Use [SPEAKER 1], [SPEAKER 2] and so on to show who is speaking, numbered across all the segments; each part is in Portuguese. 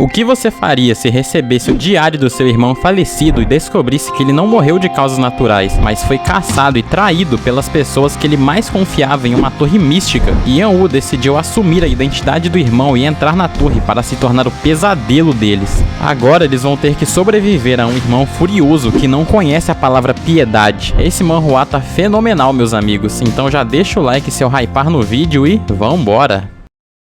[SPEAKER 1] O que você faria se recebesse o diário do seu irmão falecido e descobrisse que ele não morreu de causas naturais, mas foi caçado e traído pelas pessoas que ele mais confiava em uma torre mística? Yan-U decidiu assumir a identidade do irmão e entrar na torre para se tornar o pesadelo deles. Agora eles vão ter que sobreviver a um irmão furioso que não conhece a palavra piedade. Esse manhwa tá fenomenal, meus amigos, então já deixa o like se eu hypar no vídeo e vambora!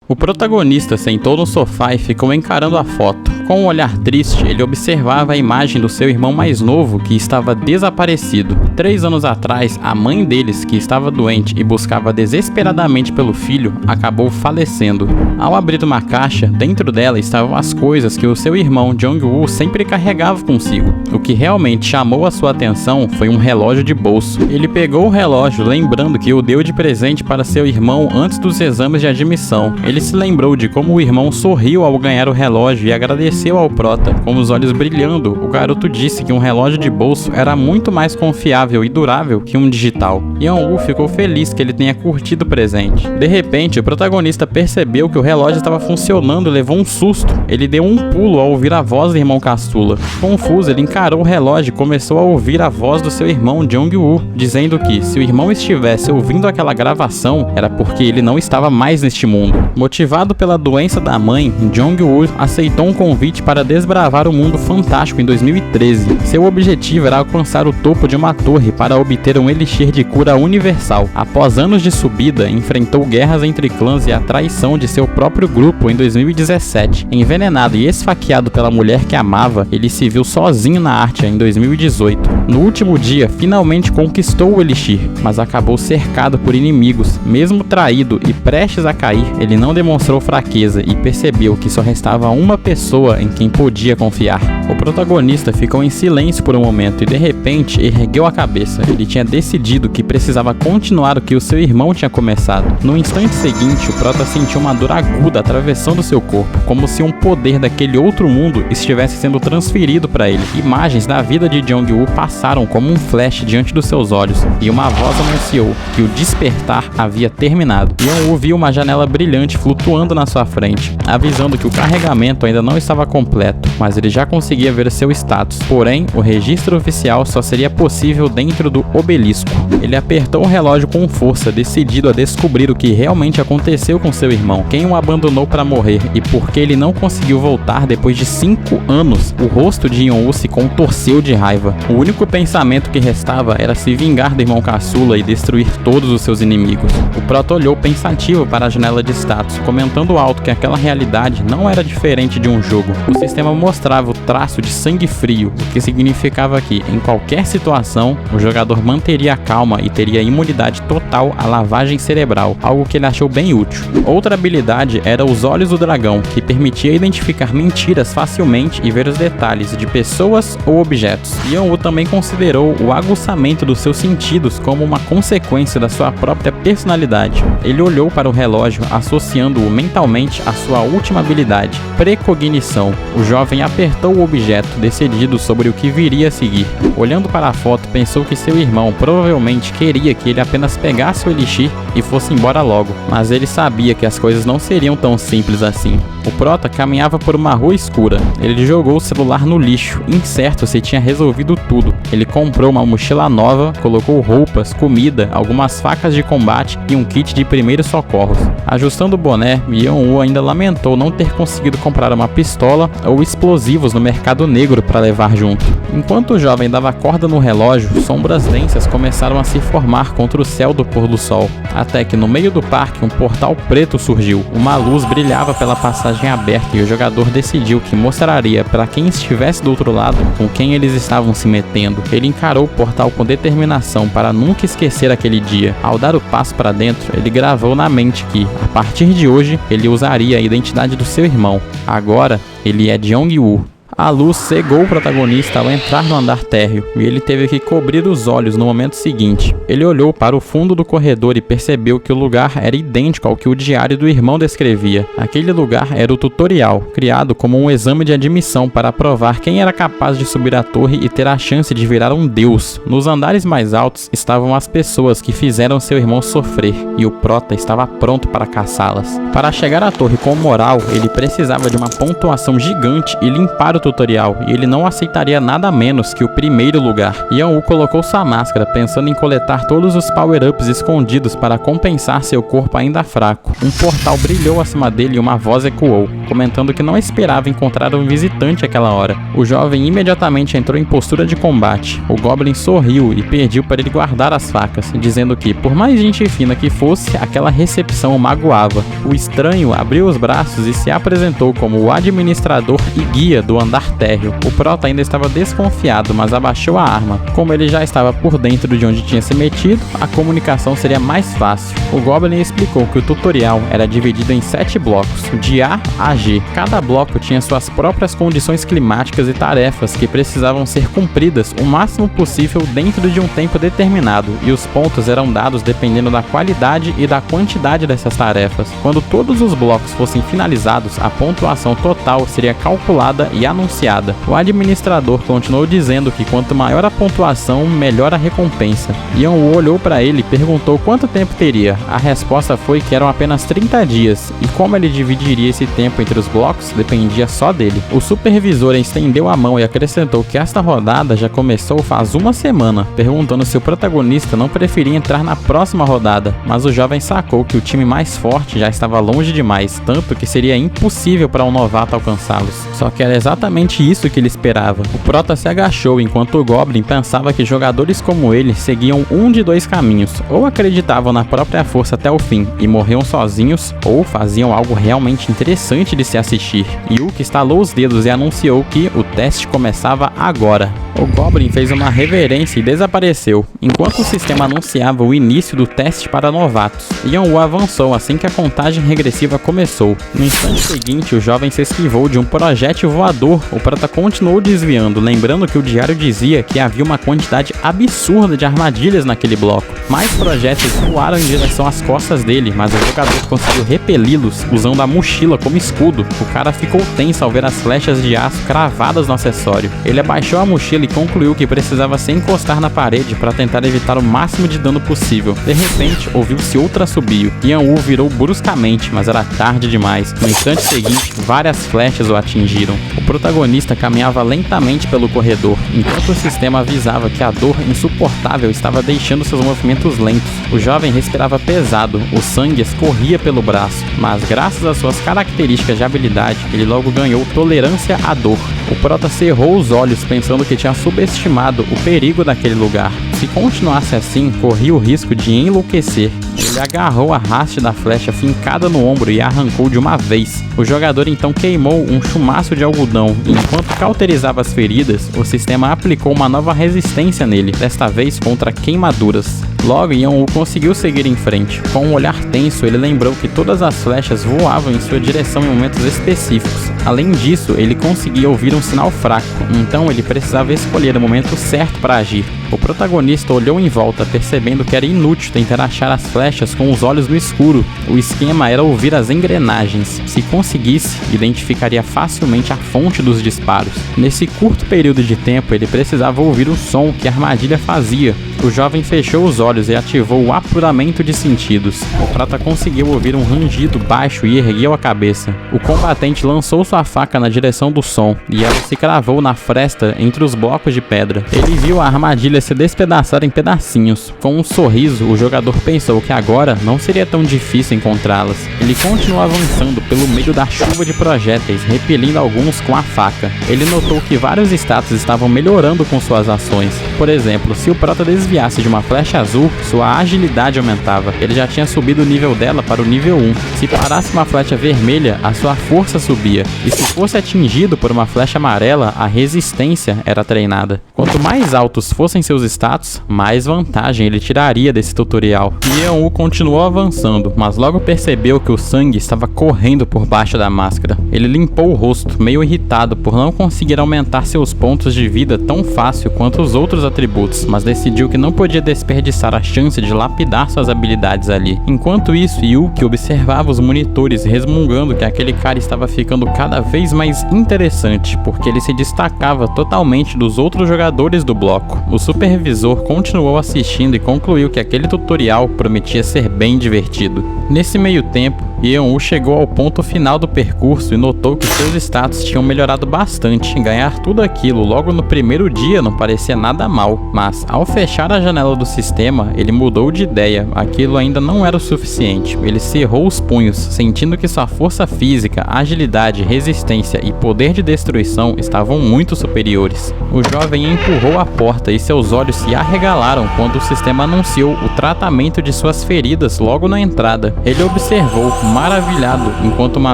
[SPEAKER 1] O protagonista sentou no sofá e ficou encarando a foto. Com um olhar triste, ele observava a imagem do seu irmão mais novo que estava desaparecido. 3 anos atrás, a mãe deles, que estava doente e buscava desesperadamente pelo filho, acabou falecendo. Ao abrir uma caixa, dentro dela estavam as coisas que o seu irmão Jong-woo sempre carregava consigo. O que realmente chamou a sua atenção foi um relógio de bolso. Ele pegou o relógio, lembrando que o deu de presente para seu irmão antes dos exames de admissão. Ele se lembrou de como o irmão sorriu ao ganhar o relógio e agradeceu ao prota. Com os olhos brilhando, o garoto disse que um relógio de bolso era muito mais confiável e durável que um digital. Yan-U ficou feliz que ele tenha curtido o presente. De repente, o protagonista percebeu que o relógio estava funcionando e levou um susto. Ele deu um pulo ao ouvir a voz do irmão caçula. Confuso, ele encarou o relógio e começou a ouvir a voz do seu irmão Jong-woo, dizendo que se o irmão estivesse ouvindo aquela gravação, era porque ele não estava mais neste mundo. Motivado pela doença da mãe, Jong-woo aceitou um convite para desbravar o mundo fantástico em 2013. Seu objetivo era alcançar o topo de uma torre para obter um elixir de cura universal. Após anos de subida, enfrentou guerras entre clãs e a traição de seu próprio grupo em 2017. Envenenado e esfaqueado pela mulher que amava, ele se viu sozinho na Artia em 2018. No último dia, finalmente conquistou o elixir, mas acabou cercado por inimigos. Mesmo traído e prestes a cair, ele não demonstrou fraqueza e percebeu que só restava uma pessoa em quem podia confiar. O protagonista ficou em silêncio por um momento e de repente ergueu a cabeça. Ele tinha decidido que precisava continuar o que o seu irmão tinha começado. No instante seguinte, o prota sentiu uma dor aguda atravessando seu corpo, como se um poder daquele outro mundo estivesse sendo transferido para ele. Imagens da vida de Jong-woo passaram como um flash diante dos seus olhos e uma voz anunciou que o despertar havia terminado. Yan-woo viu uma janela brilhante flutuando na sua frente, avisando que o carregamento ainda não estava completo, mas ele já conseguia ver seu status. Porém, o registro oficial só seria possível dentro do obelisco. Ele apertou o relógio com força, decidido a descobrir o que realmente aconteceu com seu irmão, quem o abandonou para morrer e por que ele não conseguiu voltar depois de 5 anos. O rosto de Yan-woo se contorceu de raiva. O único pensamento que restava era se vingar do irmão caçula e destruir todos os seus inimigos. O prota olhou pensativo para a janela de status, comentando alto que aquela realidade não era diferente de um jogo. O sistema mostrava o traço de sangue frio, o que significava que, em qualquer situação, o jogador manteria a calma e teria imunidade total à lavagem cerebral, algo que ele achou bem útil. Outra habilidade era os olhos do dragão, que permitia identificar mentiras facilmente e ver os detalhes de pessoas ou objetos. Yan-woo também considerou o aguçamento dos seus sentidos como uma consequência da sua própria personalidade. Ele olhou para o relógio, associando-o mentalmente à sua última habilidade, precognição. O jovem apertou o objeto, decidido sobre o que viria a seguir. Olhando para a foto, pensou que seu irmão provavelmente queria que ele apenas pegasse o elixir e fosse embora logo, mas ele sabia que as coisas não seriam tão simples assim. O prota caminhava por uma rua escura. Ele jogou o celular no lixo, incerto se tinha resolvido tudo. Ele comprou uma mochila nova, colocou roupas, comida, algumas facas de combate e um kit de primeiros socorros. Ajustando o boné, Yan-woo ainda lamentou não ter conseguido comprar uma pistola ou explosivos no mercado negro para levar junto. Enquanto o jovem dava corda no relógio, sombras densas começaram a se formar contra o céu do pôr do sol, até que no meio do parque um portal preto surgiu. Uma luz brilhava pela passagem aberta e o jogador decidiu que mostraria para quem estivesse do outro lado com quem eles estavam se metendo. Ele encarou o portal com determinação para nunca esquecer aquele dia. Ao dar o passo para dentro, ele gravou na mente que, a partir de hoje, ele usaria a identidade do seu irmão. Agora, ele é Jong-woo. A luz cegou o protagonista ao entrar no andar térreo, e ele teve que cobrir os olhos no momento seguinte. Ele olhou para o fundo do corredor e percebeu que o lugar era idêntico ao que o diário do irmão descrevia. Aquele lugar era o tutorial, criado como um exame de admissão para provar quem era capaz de subir a torre e ter a chance de virar um deus. Nos andares mais altos estavam as pessoas que fizeram seu irmão sofrer, e o prota estava pronto para caçá-las. Para chegar à torre com moral, ele precisava de uma pontuação gigante e limpar o tutorial, e ele não aceitaria nada menos que o primeiro lugar. Yan-U colocou sua máscara, pensando em coletar todos os power-ups escondidos para compensar seu corpo ainda fraco. Um portal brilhou acima dele e uma voz ecoou, comentando que não esperava encontrar um visitante àquela hora. O jovem imediatamente entrou em postura de combate. O Goblin sorriu e pediu para ele guardar as facas, dizendo que, por mais gente fina que fosse, aquela recepção o magoava. O estranho abriu os braços e se apresentou como o administrador e guia do andar térreo. O prota ainda estava desconfiado, mas abaixou a arma. Como ele já estava por dentro de onde tinha se metido, a comunicação seria mais fácil. O Goblin explicou que o tutorial era dividido em 7 blocos, de A a G. Cada bloco tinha suas próprias condições climáticas e tarefas que precisavam ser cumpridas o máximo possível dentro de um tempo determinado, e os pontos eram dados dependendo da qualidade e da quantidade dessas tarefas. Quando todos os blocos fossem finalizados, a pontuação total seria calculada e anunciada. O administrador continuou dizendo que quanto maior a pontuação, melhor a recompensa. Yan-U olhou para ele e perguntou quanto tempo teria. A resposta foi que eram apenas 30 dias, e como ele dividiria esse tempo entre os blocos, dependia só dele. O supervisor estendeu a mão e acrescentou que esta rodada já começou faz uma semana, perguntando se o protagonista não preferia entrar na próxima rodada, mas o jovem sacou que o time mais forte já estava longe demais, tanto que seria impossível para um novato alcançá-los. Só que era exatamente isso que ele esperava. O prota se agachou enquanto o Goblin pensava que jogadores como ele seguiam um de 2 caminhos: ou acreditavam na própria força até o fim e morriam sozinhos, ou faziam algo realmente interessante de se assistir. Yuki estalou os dedos e anunciou que o teste começava agora. O Goblin fez uma reverência e desapareceu, enquanto o sistema anunciava o início do teste para novatos. Yan-U avançou assim que a contagem regressiva começou. No instante seguinte, o jovem se esquivou de um projétil voador. O prata continuou desviando, lembrando que o diário dizia que havia uma quantidade absurda de armadilhas naquele bloco. Mais projéteis voaram em direção às costas dele, mas o jogador conseguiu repeli-los usando a mochila como escudo. O cara ficou tenso ao ver as flechas de aço cravadas no acessório. Ele abaixou a mochila e concluiu que precisava se encostar na parede para tentar evitar o máximo de dano possível. De repente, ouviu-se outro assobio. Yan-U virou bruscamente, mas era tarde demais. No instante seguinte, várias flechas o atingiram. O protagonista caminhava lentamente pelo corredor, enquanto o sistema avisava que a dor insuportável estava deixando seus movimentos lentos. O jovem respirava pesado, o sangue escorria pelo braço, mas graças às suas características de habilidade, ele logo ganhou tolerância à dor. O prota cerrou os olhos pensando que tinha subestimado o perigo daquele lugar. Se continuasse assim, corria o risco de enlouquecer. Ele agarrou a haste da flecha fincada no ombro e arrancou de uma vez. O jogador então queimou um chumaço de algodão e, enquanto cauterizava as feridas, o sistema aplicou uma nova resistência nele, desta vez contra queimaduras. Logo, Yan-U conseguiu seguir em frente. Com um olhar tenso, ele lembrou que todas as flechas voavam em sua direção em momentos específicos. Além disso, ele conseguia ouvir um sinal fraco, então ele precisava escolher o momento certo para agir. O protagonista olhou em volta, percebendo que era inútil tentar achar as flechas com os olhos no escuro. O esquema era ouvir as engrenagens. Se conseguisse, identificaria facilmente a fonte dos disparos. Nesse curto período de tempo, ele precisava ouvir o som que a armadilha fazia. O jovem fechou os olhos e ativou o apuramento de sentidos. O prata conseguiu ouvir um rangido baixo e ergueu a cabeça. O combatente lançou sua faca na direção do som, e ela se cravou na fresta entre os blocos de pedra. Ele viu a armadilha se despedaçar em pedacinhos. Com um sorriso, o jogador pensou que agora não seria tão difícil encontrá-las. Ele continuou avançando pelo meio da chuva de projéteis, repelindo alguns com a faca. Ele notou que vários status estavam melhorando com suas ações. Por exemplo, se o prota desviasse de uma flecha azul, sua agilidade aumentava. Ele já tinha subido o nível dela para o nível 1. Se parasse uma flecha vermelha, a sua força subia. E se fosse atingido por uma flecha amarela, a resistência era treinada. Quanto mais altos fossem seus status, mais vantagem ele tiraria desse tutorial. Yeon-woo continuou avançando, mas logo percebeu que o sangue estava correndo por baixo da máscara. Ele limpou o rosto, meio irritado por não conseguir aumentar seus pontos de vida tão fácil quanto os outros atributos, mas decidiu que não podia desperdiçar a chance de lapidar suas habilidades ali. Enquanto isso, Yuki observava os monitores resmungando que aquele cara estava ficando cada vez mais interessante, porque ele se destacava totalmente dos outros jogadores do bloco. O supervisor continuou assistindo e concluiu que aquele tutorial prometia ser bem divertido. Nesse meio tempo, Yeon-woo chegou ao ponto final do percurso e notou que seus status tinham melhorado bastante. Ganhar tudo aquilo logo no primeiro dia não parecia nada mal, mas ao fechar a janela do sistema, ele mudou de ideia. Aquilo ainda não era o suficiente. Ele cerrou os punhos, sentindo que sua força física, agilidade, resistência e poder de destruição estavam muito superiores. O jovem empurrou a porta e seus olhos se arregalaram quando o sistema anunciou o tratamento de suas feridas logo na entrada. Ele observou, maravilhado, enquanto uma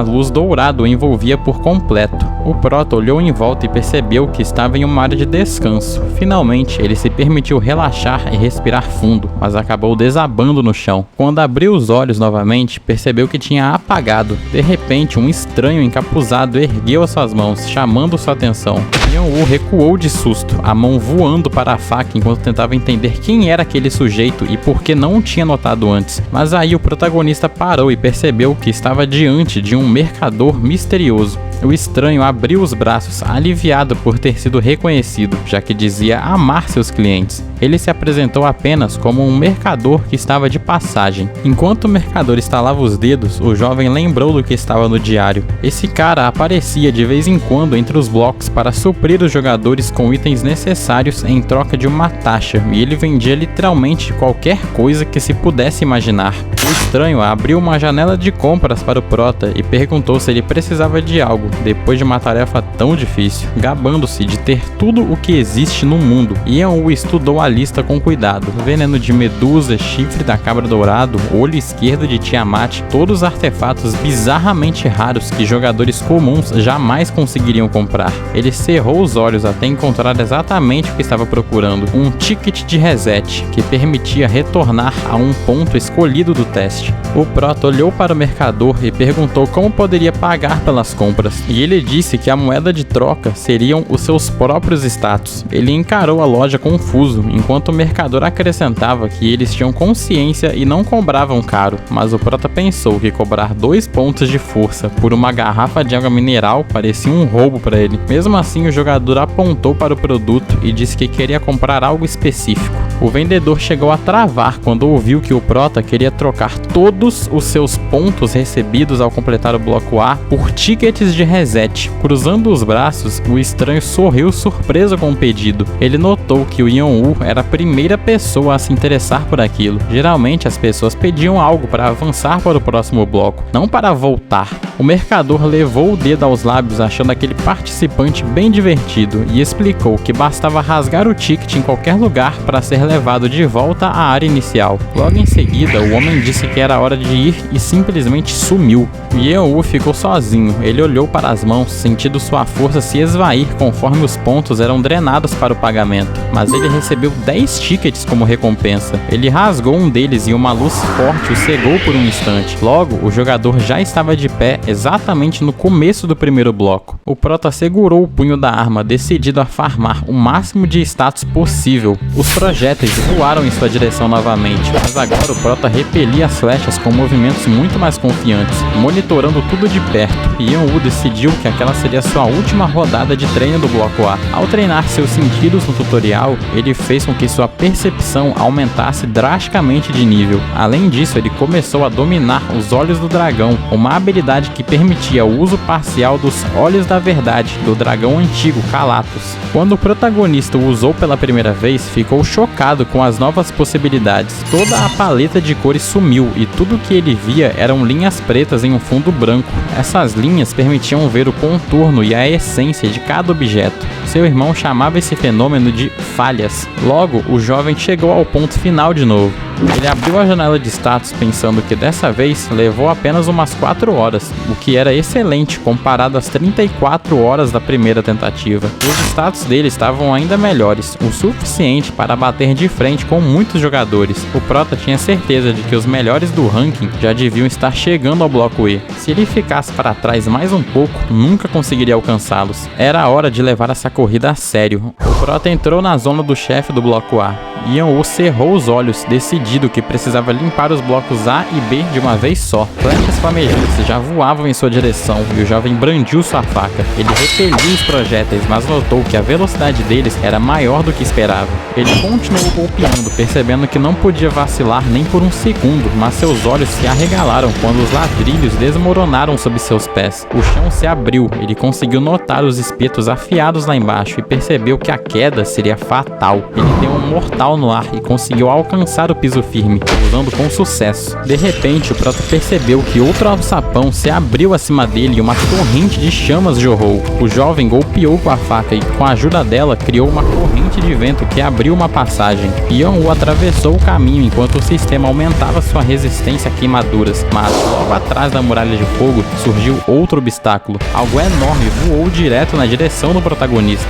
[SPEAKER 1] luz dourada o envolvia por completo. O prota olhou em volta e percebeu que estava em uma área de descanso. Finalmente, ele se permitiu relaxar e respirar fundo, mas acabou desabando no chão. Quando abriu os olhos novamente, percebeu que tinha apagado. De repente, um estranho encapuzado ergueu as suas mãos, chamando sua atenção. Yeon-woo recuou de susto, a mão voando para a faca enquanto tentava entender quem era aquele sujeito e por que não o tinha notado antes. Mas aí o protagonista parou e percebeu que estava diante de um mercador misterioso. O estranho abriu os braços, aliviado por ter sido reconhecido, já que dizia amar seus clientes. Ele se apresentou apenas como um mercador que estava de passagem. Enquanto o mercador estalava os dedos, o jovem lembrou do que estava no diário. Esse cara aparecia de vez em quando entre os blocos para suprir os jogadores com itens necessários em troca de uma taxa, e ele vendia literalmente qualquer coisa que se pudesse imaginar. O estranho abriu uma janela de compras para o prota e perguntou se ele precisava de algo, depois de uma tarefa tão difícil, gabando-se de ter tudo o que existe no mundo. Yeon-woo estudou a lista com cuidado: veneno de medusa, chifre da cabra dourado, olho esquerdo de Tiamat, todos artefatos bizarramente raros que jogadores comuns jamais conseguiriam comprar. Ele cerrou os olhos até encontrar exatamente o que estava procurando: um ticket de reset, que permitia retornar a um ponto escolhido do teste. O prota olhou para o mercador e perguntou como poderia pagar pelas compras, e ele disse que a moeda de troca seriam os seus próprios status. Ele encarou a loja confuso, enquanto o mercador acrescentava que eles tinham consciência e não cobravam caro, mas o prota pensou que cobrar 2 pontos de força por uma garrafa de água mineral parecia um roubo para ele. Mesmo assim, o jogador apontou para o produto e disse que queria comprar algo específico. O vendedor chegou a travar quando ouviu que o prota queria trocar todos os seus pontos recebidos ao completar o bloco A por tickets de reset. Cruzando os braços, o estranho sorriu surpreso com o pedido. Ele notou que o Yeon-woo era a primeira pessoa a se interessar por aquilo. Geralmente as pessoas pediam algo para avançar para o próximo bloco, não para voltar. O mercador levou o dedo aos lábios achando aquele participante bem divertido e explicou que bastava rasgar o ticket em qualquer lugar para ser levado de volta à área inicial. Logo em seguida, o homem disse que era hora de ir e simplesmente sumiu. Yeon-woo ficou sozinho. Ele olhou para as mãos, sentindo sua força se esvair conforme os pontos eram drenados para o pagamento. Mas ele recebeu 10 tickets como recompensa. Ele rasgou um deles e uma luz forte o cegou por um instante. Logo, o jogador já estava de pé exatamente no começo do primeiro bloco. O prota segurou o punho da arma, decidido a farmar o máximo de status possível. Os projéteis voaram em sua direção novamente, mas agora o prota repelia as flechas com movimentos muito mais confiantes, monitorando tudo de perto. Yeon-woo decidiu que aquela seria sua última rodada de treino do bloco A. Ao treinar seus sentidos no tutorial, ele fez com que sua percepção aumentasse drasticamente de nível. Além disso, ele começou a dominar os Olhos do Dragão, uma habilidade que permitia o uso parcial dos Olhos da Verdade do dragão antigo Calatos. Quando o protagonista o usou pela primeira vez, ficou chocado com as novas possibilidades. Toda a paleta de cores sumiu e tudo que ele via eram linhas pretas em um fundo branco. Essas linhas permitiam ver o contorno e a essência de cada objeto. Seu irmão chamava esse fenômeno de falhas. Logo, o jovem chegou ao ponto final de novo. Ele abriu a janela de status pensando que dessa vez levou apenas umas 4 horas, o que era excelente comparado às 34 horas da primeira tentativa. Os status dele estavam ainda melhores, o suficiente para bater de frente com muitos jogadores. O Prota tinha certeza de que os melhores do ranking já deviam estar chegando ao bloco E. Se ele ficasse para trás mais um pouco, nunca conseguiria alcançá-los. Era a hora de levar essa corrida a sério. O Prota entrou na zona do chefe do bloco A. Yan-U cerrou os olhos, decidido que precisava limpar os blocos A e B de uma vez só. Flechas flamejantes já voavam em sua direção e o jovem brandiu sua faca. Ele repeliu os projéteis, mas notou que a velocidade deles era maior do que esperava. Ele continuou golpeando, percebendo que não podia vacilar nem por um segundo, mas seus olhos se arregalaram quando os ladrilhos desmoronaram sob seus pés. O chão se abriu, ele conseguiu notar os espetos afiados lá embaixo e percebeu que a queda seria fatal. Ele deu um mortal no ar e conseguiu alcançar o piso firme, pousando com sucesso. De repente, o Prota percebeu que outro alçapão se abriu acima dele e uma corrente de chamas jorrou. O jovem golpeou com a faca e, com a ajuda dela, criou uma corrente de vento que abriu uma passagem. Yan-U atravessou o caminho enquanto o sistema aumentava sua resistência a queimaduras, mas logo atrás da muralha de fogo surgiu outro obstáculo. Algo enorme voou direto na direção do protagonista.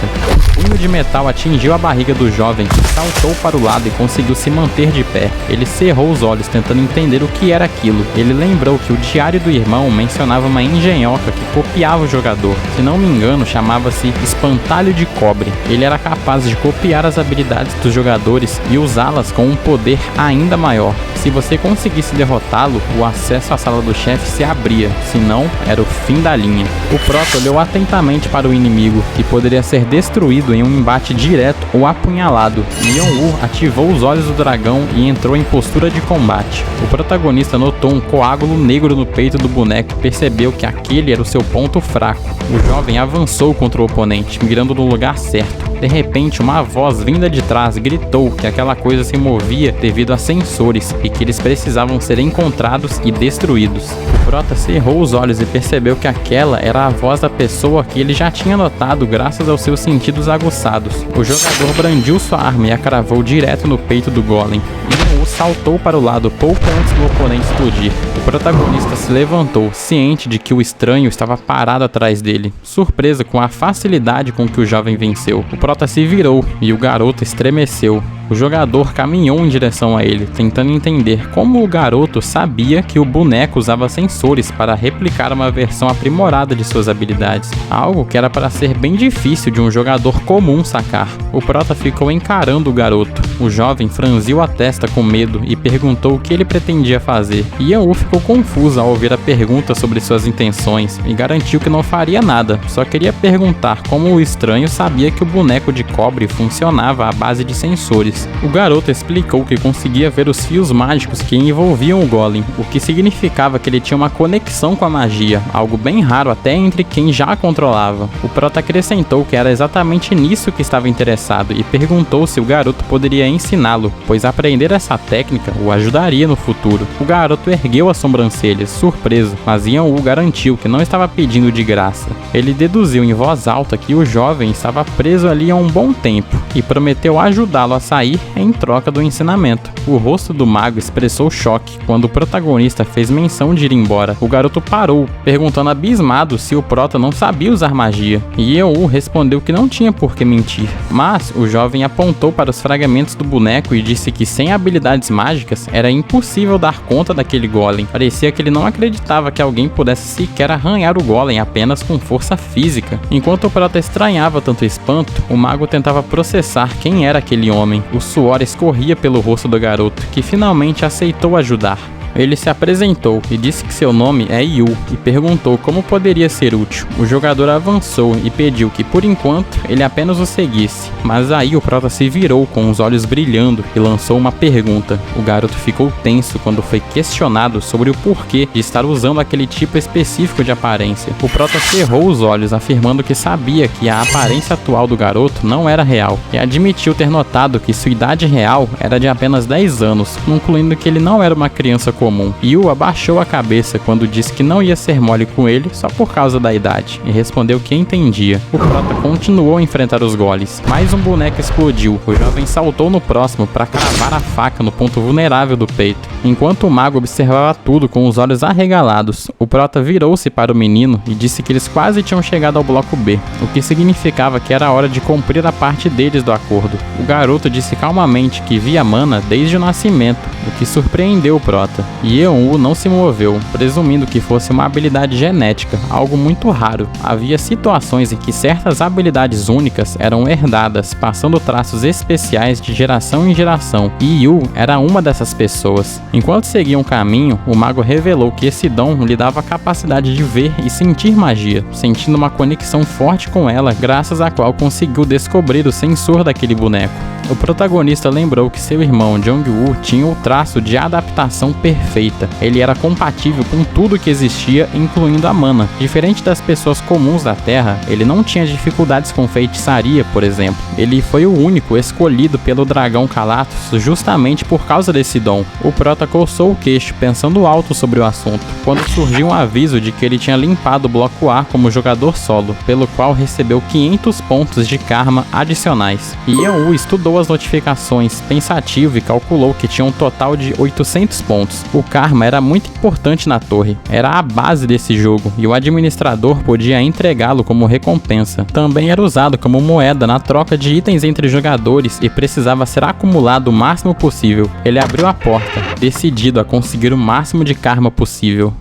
[SPEAKER 1] Um punho de metal atingiu a barriga do jovem, que saltou para o lado e conseguiu se manter de pé. Ele cerrou os olhos tentando entender o que era aquilo. Ele lembrou que o diário do irmão mencionava uma engenhoca que copiava o jogador. Se não me engano, chamava-se Espantalho de Cobre. Ele era capaz de copiar as habilidades dos jogadores e usá-las com um poder ainda maior. Se você conseguisse derrotá-lo, o acesso à sala do chefe se abria, senão era o fim da linha. O Prota olhou atentamente para o inimigo, que poderia ser destruído em um embate direto ou apunhalado. Yan-U ativou os olhos do dragão e entrou em postura de combate. O protagonista notou um coágulo negro no peito do boneco e percebeu que aquele era o seu ponto fraco. O jovem avançou contra o oponente, mirando no lugar certo. De repente, uma voz vinda de trás gritou que aquela coisa se movia devido a sensores e que eles precisavam ser encontrados e destruídos. O Prota cerrou os olhos e percebeu que aquela era a voz da pessoa que ele já tinha notado graças aos seus sentidos aguçados. O jogador brandiu sua arma e a cravou direto no peito do golem. Yan-U saltou para o lado pouco antes do oponente explodir. O protagonista se levantou, ciente de que o estranho estava parado atrás dele, surpreso com a facilidade com que o jovem venceu. O Prota se virou e o garoto estremeceu. O jogador caminhou em direção a ele, tentando entender como o garoto sabia que o boneco usava sensores para replicar uma versão aprimorada de suas habilidades, algo que era para ser bem difícil de um jogador comum sacar. O Prota ficou encarando o garoto. O jovem franziu a testa com medo e perguntou o que ele pretendia fazer. Yan-U ficou confuso ao ouvir a pergunta sobre suas intenções e garantiu que não faria nada, só queria perguntar como o estranho sabia que o boneco de cobre funcionava à base de sensores. O garoto explicou que conseguia ver os fios mágicos que envolviam o golem, o que significava que ele tinha uma conexão com a magia, algo bem raro até entre quem já a controlava. O Prota acrescentou que era exatamente nisso que estava interessado e perguntou se o garoto poderia ensiná-lo, pois aprender essa técnica o ajudaria no futuro. O garoto ergueu as sobrancelhas, surpreso, mas Yan-U garantiu que não estava pedindo de graça. Ele deduziu em voz alta que o jovem estava preso ali há um bom tempo e prometeu ajudá-lo a sair em troca do ensinamento. O rosto do mago expressou choque quando o protagonista fez menção de ir embora. O garoto parou, perguntando abismado se o Prota não sabia usar magia, e Yan-U respondeu que não tinha por que mentir. Mas o jovem apontou para os fragmentos do boneco e disse que sem habilidades mágicas era impossível dar conta daquele golem. Parecia que ele não acreditava que alguém pudesse sequer arranhar o golem apenas com força física. Enquanto o Prota estranhava tanto espanto, o mago tentava processar quem era aquele homem. O suor escorria pelo rosto do garoto, que finalmente aceitou ajudar. Ele se apresentou e disse que seu nome é Yu e perguntou como poderia ser útil. O jogador avançou e pediu que, por enquanto, ele apenas o seguisse, mas aí o Prota se virou com os olhos brilhando e lançou uma pergunta. O garoto ficou tenso quando foi questionado sobre o porquê de estar usando aquele tipo específico de aparência. O Prota cerrou os olhos, afirmando que sabia que a aparência atual do garoto não era real, e admitiu ter notado que sua idade real era de apenas 10 anos, concluindo que ele não era uma criança comum. Yu abaixou a cabeça quando disse que não ia ser mole com ele só por causa da idade, e respondeu que entendia. O prota continuou a enfrentar os golems. Mais um boneco explodiu. O jovem saltou no próximo para cravar a faca no ponto vulnerável do peito. Enquanto o mago observava tudo com os olhos arregalados, o prota virou-se para o menino e disse que eles quase tinham chegado ao bloco B, o que significava que era hora de cumprir a parte deles do acordo. O garoto disse calmamente que via mana desde o nascimento, o que surpreendeu o prota. E Yeon-woo não se moveu, presumindo que fosse uma habilidade genética, algo muito raro. Havia situações em que certas habilidades únicas eram herdadas, passando traços especiais de geração em geração, e Yu era uma dessas pessoas. Enquanto seguiam o caminho, o mago revelou que esse dom lhe dava a capacidade de ver e sentir magia, sentindo uma conexão forte com ela, graças à qual conseguiu descobrir o sensor daquele boneco. O protagonista lembrou que seu irmão Jong-woo tinha o traço de adaptação perfeita. Ele era compatível com tudo que existia, incluindo a mana. Diferente das pessoas comuns da Terra, ele não tinha dificuldades com feitiçaria, por exemplo. Ele foi o único escolhido pelo dragão Calathus justamente por causa desse dom. O prota coçou o queixo, pensando alto sobre o assunto, quando surgiu um aviso de que ele tinha limpado o bloco A como jogador solo, pelo qual recebeu 500 pontos de karma adicionais. Yeon-woo estudou as notificações, pensativo, e calculou que tinha um total de 800 pontos. O karma era muito importante na torre, era a base desse jogo, e o administrador podia entregá-lo como recompensa. Também era usado como moeda na troca de itens entre jogadores e precisava ser acumulado o máximo possível. Ele abriu a porta, decidido a conseguir o máximo de karma possível.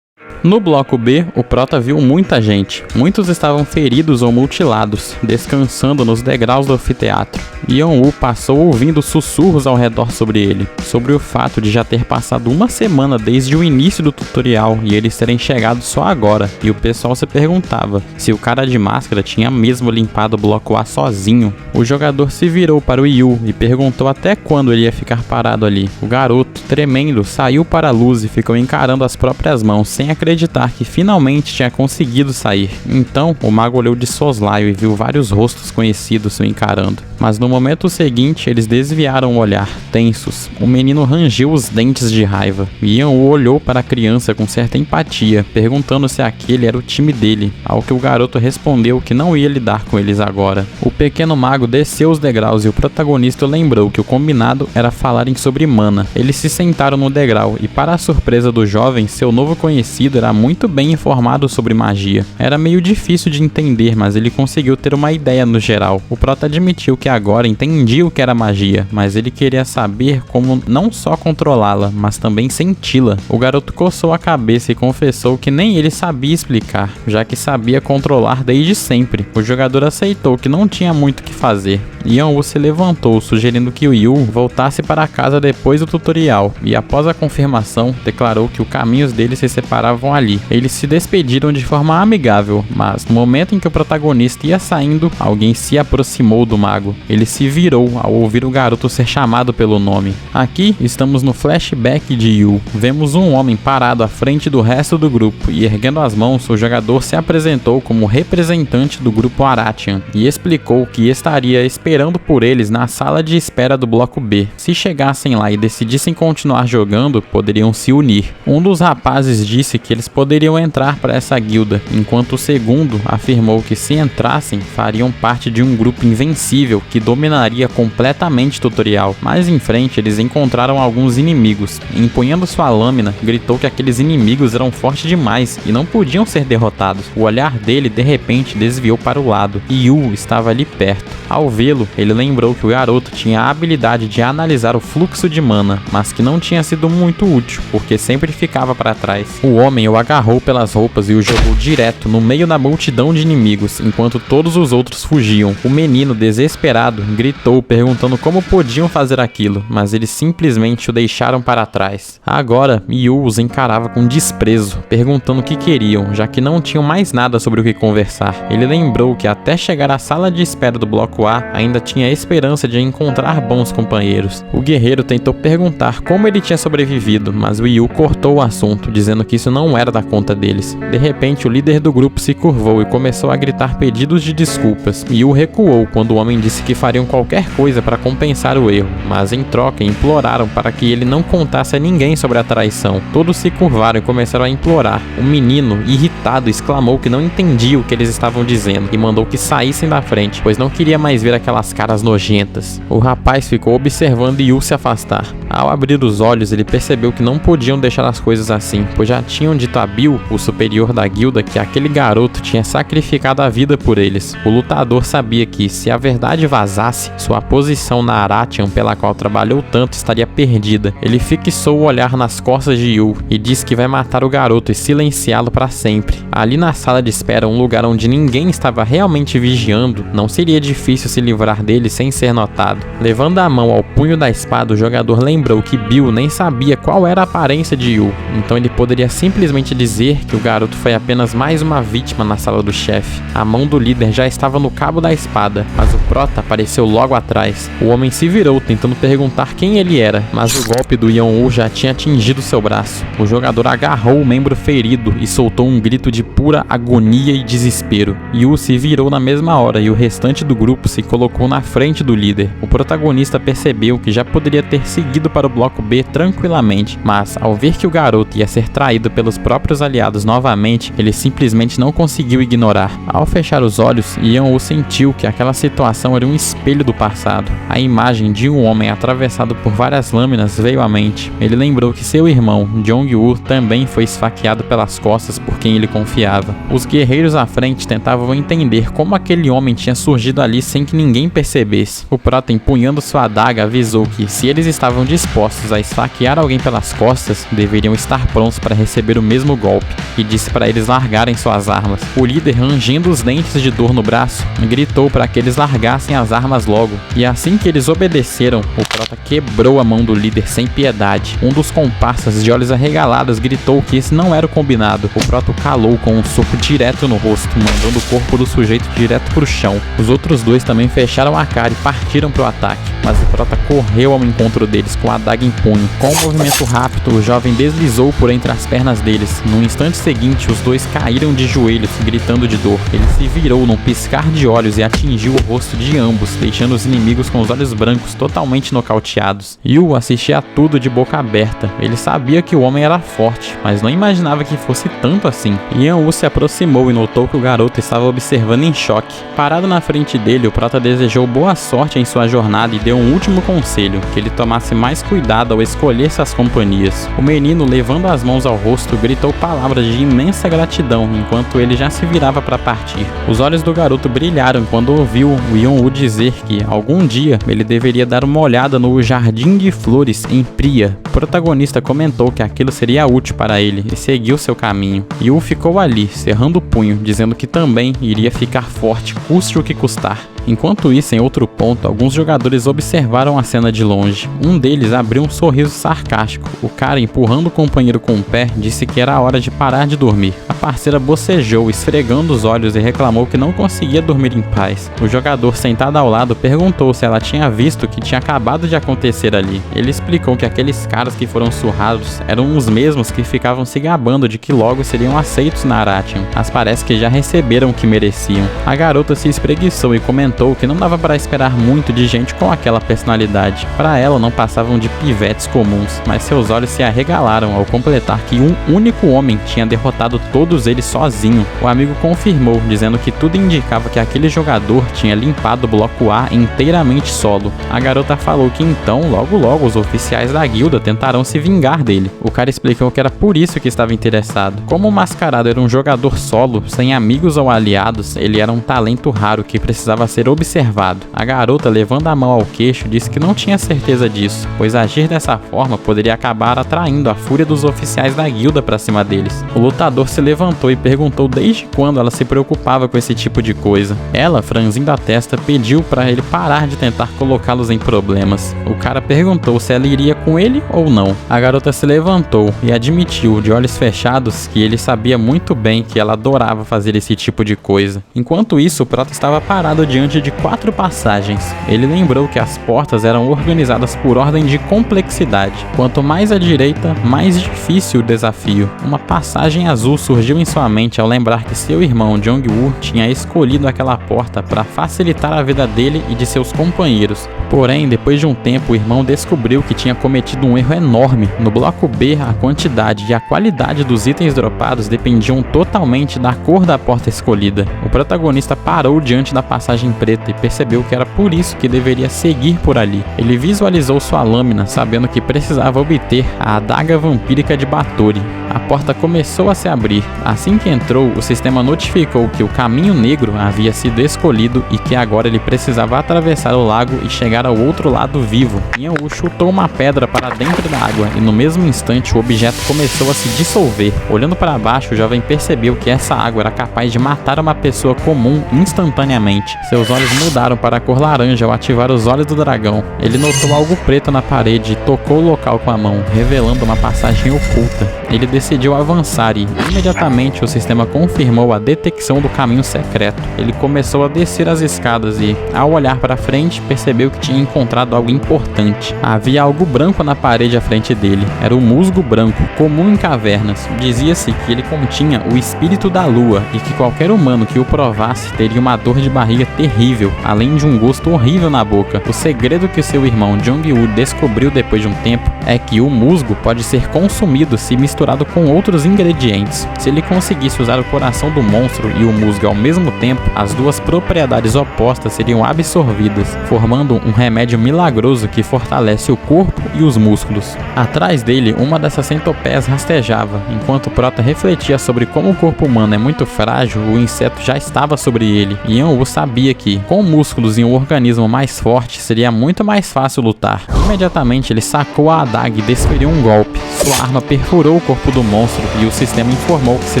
[SPEAKER 1] No bloco B, o prota viu muita gente. Muitos estavam feridos ou mutilados, descansando nos degraus do anfiteatro. Yeon-woo passou ouvindo sussurros ao redor sobre ele, sobre o fato de já ter passado uma semana desde o início do tutorial e eles terem chegado só agora, e o pessoal se perguntava se o cara de máscara tinha mesmo limpado o bloco A sozinho. O jogador se virou para o Yu e perguntou até quando ele ia ficar parado ali. O garoto, tremendo, saiu para a luz e ficou encarando as próprias mãos, sem acreditar que finalmente tinha conseguido sair. Então, o mago olhou de soslaio e viu vários rostos conhecidos o encarando. Mas no momento seguinte, eles desviaram o olhar, tensos. O menino rangeu os dentes de raiva. Yeon-woo olhou para a criança com certa empatia, perguntando se aquele era o time dele, ao que o garoto respondeu que não ia lidar com eles agora. O pequeno mago desceu os degraus e o protagonista lembrou que o combinado era falarem sobre mana. Eles se sentaram no degrau e, para a surpresa do jovem, seu novo conhecido era muito bem informado sobre magia. Era meio difícil de entender, mas ele conseguiu ter uma ideia no geral. O prota admitiu que agora entendia o que era magia, mas ele queria saber como não só controlá-la, mas também senti-la. O garoto coçou a cabeça e confessou que nem ele sabia explicar, já que sabia controlar desde sempre. O jogador aceitou que não tinha muito o que fazer. Yeon-woo se levantou, sugerindo que o Yu voltasse para casa depois do tutorial, e após a confirmação, declarou que os caminhos deles se separavam ali. Eles se despediram de forma amigável, mas no momento em que o protagonista ia saindo, alguém se aproximou do mago. Ele se virou ao ouvir o garoto ser chamado pelo nome. Aqui estamos no flashback de Yu. Vemos um homem parado à frente do resto do grupo e, erguendo as mãos, o jogador se apresentou como representante do grupo Aratian e explicou que estaria esperando por eles na sala de espera do bloco B. Se chegassem lá e decidissem continuar jogando, poderiam se unir. Um dos rapazes disse que eles poderiam entrar para essa guilda, enquanto o segundo afirmou que se entrassem, fariam parte de um grupo invencível que dominaria completamente o tutorial. Mais em frente, eles encontraram alguns inimigos. Empunhando sua lâmina, gritou que aqueles inimigos eram fortes demais e não podiam ser derrotados. O olhar dele de repente desviou para o lado e Yu estava ali perto. Ao vê-lo, ele lembrou que o garoto tinha a habilidade de analisar o fluxo de mana, mas que não tinha sido muito útil, porque sempre ficava para trás. O homem o agarrou pelas roupas e o jogou direto no meio da multidão de inimigos, enquanto todos os outros fugiam. O menino, desesperado, gritou perguntando como podiam fazer aquilo, mas eles simplesmente o deixaram para trás. Agora, Yu os encarava com desprezo, perguntando o que queriam, já que não tinham mais nada sobre o que conversar. Ele lembrou que até chegar à sala de espera do bloco A, ainda tinha esperança de encontrar bons companheiros. O guerreiro tentou perguntar como ele tinha sobrevivido, mas o Yu cortou o assunto, dizendo que isso não era da conta deles. De repente, o líder do grupo se curvou e começou a gritar pedidos de desculpas. Yu recuou quando o homem disse que fariam qualquer coisa para compensar o erro, mas em troca imploraram para que ele não contasse a ninguém sobre a traição. Todos se curvaram e começaram a implorar. O menino, irritado, exclamou que não entendia o que eles estavam dizendo e mandou que saíssem da frente, pois não queria mais ver aquelas caras nojentas. O rapaz ficou observando Yu se afastar. Ao abrir os olhos, ele percebeu que não podiam deixar as coisas assim, pois já tinham dito a Bill, o superior da guilda, que aquele garoto tinha sacrificado a vida por eles. O lutador sabia que, se a verdade vazasse, sua posição na Aratian, pela qual trabalhou tanto, estaria perdida. Ele fixou o olhar nas costas de Yu e disse que vai matar o garoto e silenciá-lo para sempre. Ali na sala de espera, um lugar onde ninguém estava realmente vigiando, não seria difícil se livrar dele sem ser notado. Levando a mão ao punho da espada, o jogador lembrou que Bill nem sabia qual era a aparência de Yu, então ele poderia simplesmente dizer que o garoto foi apenas mais uma vítima na sala do chefe. A mão do líder já estava no cabo da espada, mas o prota apareceu logo atrás. O homem se virou tentando perguntar quem ele era, mas o golpe do Yeon-woo já tinha atingido seu braço. O jogador agarrou o membro ferido e soltou um grito de pura agonia e desespero. Yu se virou na mesma hora e o restante do grupo se colocou na frente do líder. O protagonista percebeu que já poderia ter seguido para o bloco B tranquilamente, mas ao ver que o garoto ia ser traído pelos próprios aliados novamente, ele simplesmente não conseguiu ignorar. Ao fechar os olhos, Yeon-woo sentiu que aquela situação era um espelho do passado. A imagem de um homem atravessado por várias lâminas veio à mente. Ele lembrou que seu irmão, Jong-woo, também foi esfaqueado pelas costas por quem ele confiava. Os guerreiros à frente tentavam entender como aquele homem tinha surgido ali sem que ninguém percebesse. O prota, empunhando sua adaga, avisou que, se eles estavam dispostos a esfaquear alguém pelas costas, deveriam estar prontos para receber o mesmo golpe, e disse para eles largarem suas armas. O líder, rangendo os dentes de dor no braço, gritou para que eles largassem as armas logo, e assim que eles obedeceram, o prota quebrou a mão do líder sem piedade. Um dos comparsas, de olhos arregalados, gritou que esse não era o combinado. O prota o calou com um soco direto no rosto, mandando o corpo do sujeito direto pro chão. Os outros dois também fecharam a cara e partiram pro ataque, mas o prota correu ao encontro deles com a adaga em punho. Com um movimento rápido, o jovem deslizou por entre as pernas deles. No instante seguinte, os dois caíram de joelhos, gritando de dor. Ele se virou num piscar de olhos e atingiu o rosto de ambos, deixando os inimigos com os olhos brancos totalmente nocauteados. Yu assistia a tudo de boca aberta. Ele sabia que o homem era forte, mas não imaginava que fosse tanto assim. Yeon-woo se aproximou e notou que o garoto estava observando em choque. Parado na frente dele, o prota desejou boa sorte em sua jornada e deu um último conselho, que ele tomasse mais cuidado ao escolher suas companhias. O menino, levando as mãos ao rosto, gritou palavras de imensa gratidão, enquanto ele já se virava para partir. Os olhos do garoto brilharam quando ouviu o Yeon-woo dizer que, algum dia, ele deveria dar uma olhada no Jardim de Flores em Priya. O protagonista comentou que aquilo seria útil para ele e seguiu seu caminho. Yu ficou ali, cerrando o punho, dizendo que também iria ficar forte, custe o que custar. Enquanto isso, em outro ponto, alguns jogadores observaram a cena de longe. Um deles abriu um sorriso sarcástico. O cara, empurrando o companheiro com o pé, disse que era hora de parar de dormir. A parceira bocejou, esfregando os olhos, e reclamou que não conseguia dormir em paz. O jogador, sentado ao lado, perguntou se ela tinha visto o que tinha acabado de acontecer ali. Ele explicou que aqueles caras que foram surrados eram os mesmos que ficavam se gabando de que logo seriam aceitos na Aratian, mas parece que já receberam o que mereciam. A garota se espreguiçou e comentou que não dava para esperar muito de gente com aquela personalidade. Para ela, não passavam de pivetes comuns, mas seus olhos se arregalaram ao completar que um único homem tinha derrotado todos eles sozinho. O amigo confirmou, dizendo que tudo indicava que aquele jogador tinha limpado o bloco A inteiramente solo. A garota falou que então, logo os oficiais da guilda tentarão se vingar dele. O cara explicou que era por isso que estava interessado. Como o mascarado era um jogador solo, sem amigos ou aliados, ele era um talento raro que precisava ser observado. A garota, levando a mão ao queixo, disse que não tinha certeza disso, pois agir dessa forma poderia acabar atraindo a fúria dos oficiais da guilda para cima deles. O lutador se levantou e perguntou desde quando ela se preocupava com esse tipo de coisa. Ela, franzindo a testa, pediu para ele parar de tentar colocá-los em problemas. O cara perguntou se ela iria com ele ou não. A garota se levantou e admitiu, de olhos fechados, que ele sabia muito bem que ela adorava fazer esse tipo de coisa. Enquanto isso, o prota estava parado diante de 4 passagens. Ele lembrou que a as portas eram organizadas por ordem de complexidade. Quanto mais à direita, mais difícil o desafio. Uma passagem azul surgiu em sua mente ao lembrar que seu irmão Jong-woo tinha escolhido aquela porta para facilitar a vida dele e de seus companheiros. Porém, depois de um tempo, o irmão descobriu que tinha cometido um erro enorme. No bloco B, a quantidade e a qualidade dos itens dropados dependiam totalmente da cor da porta escolhida. O protagonista parou diante da passagem preta e percebeu que era por isso que deveria seguir por ali. Ele visualizou sua lâmina, sabendo que precisava obter a adaga vampírica de Bathory. A porta começou a se abrir. Assim que entrou, o sistema notificou que o caminho negro havia sido escolhido e que agora ele precisava atravessar o lago e chegar ao outro lado vivo. Yan-woo chutou uma pedra para dentro da água e no mesmo instante o objeto começou a se dissolver. Olhando para baixo, o jovem percebeu que essa água era capaz de matar uma pessoa comum instantaneamente. Seus olhos mudaram para a cor laranja ao ativar os olhos do dragão. Ele notou algo preto na parede e tocou o local com a mão, revelando uma passagem oculta. Ele decidiu avançar e, imediatamente, o sistema confirmou a detecção do caminho secreto. Ele começou a descer as escadas e, ao olhar para frente, percebeu que tinha encontrado algo importante. Havia algo branco na parede à frente dele. Era o musgo branco, comum em cavernas. Dizia-se que ele continha o espírito da lua e que qualquer humano que o provasse teria uma dor de barriga terrível, além de um gosto horrível na boca. O segredo que seu irmão Jong-woo descobriu depois de um tempo é que o musgo pode ser consumido se misturado com outros ingredientes. Se ele conseguisse usar o coração do monstro e o musgo ao mesmo tempo, as duas propriedades opostas seriam absorvidas, formando um remédio milagroso que fortalece o corpo e os músculos. Atrás dele, uma dessas centopeias rastejava. Enquanto o prota refletia sobre como o corpo humano é muito frágil, o inseto já estava sobre ele, e Yan-woo sabia que, com músculos e um organismo mais forte, seria muito mais fácil lutar. Imediatamente ele sacou a adaga e desferiu um golpe. Sua arma perfurou o corpo do monstro e o sistema informou que se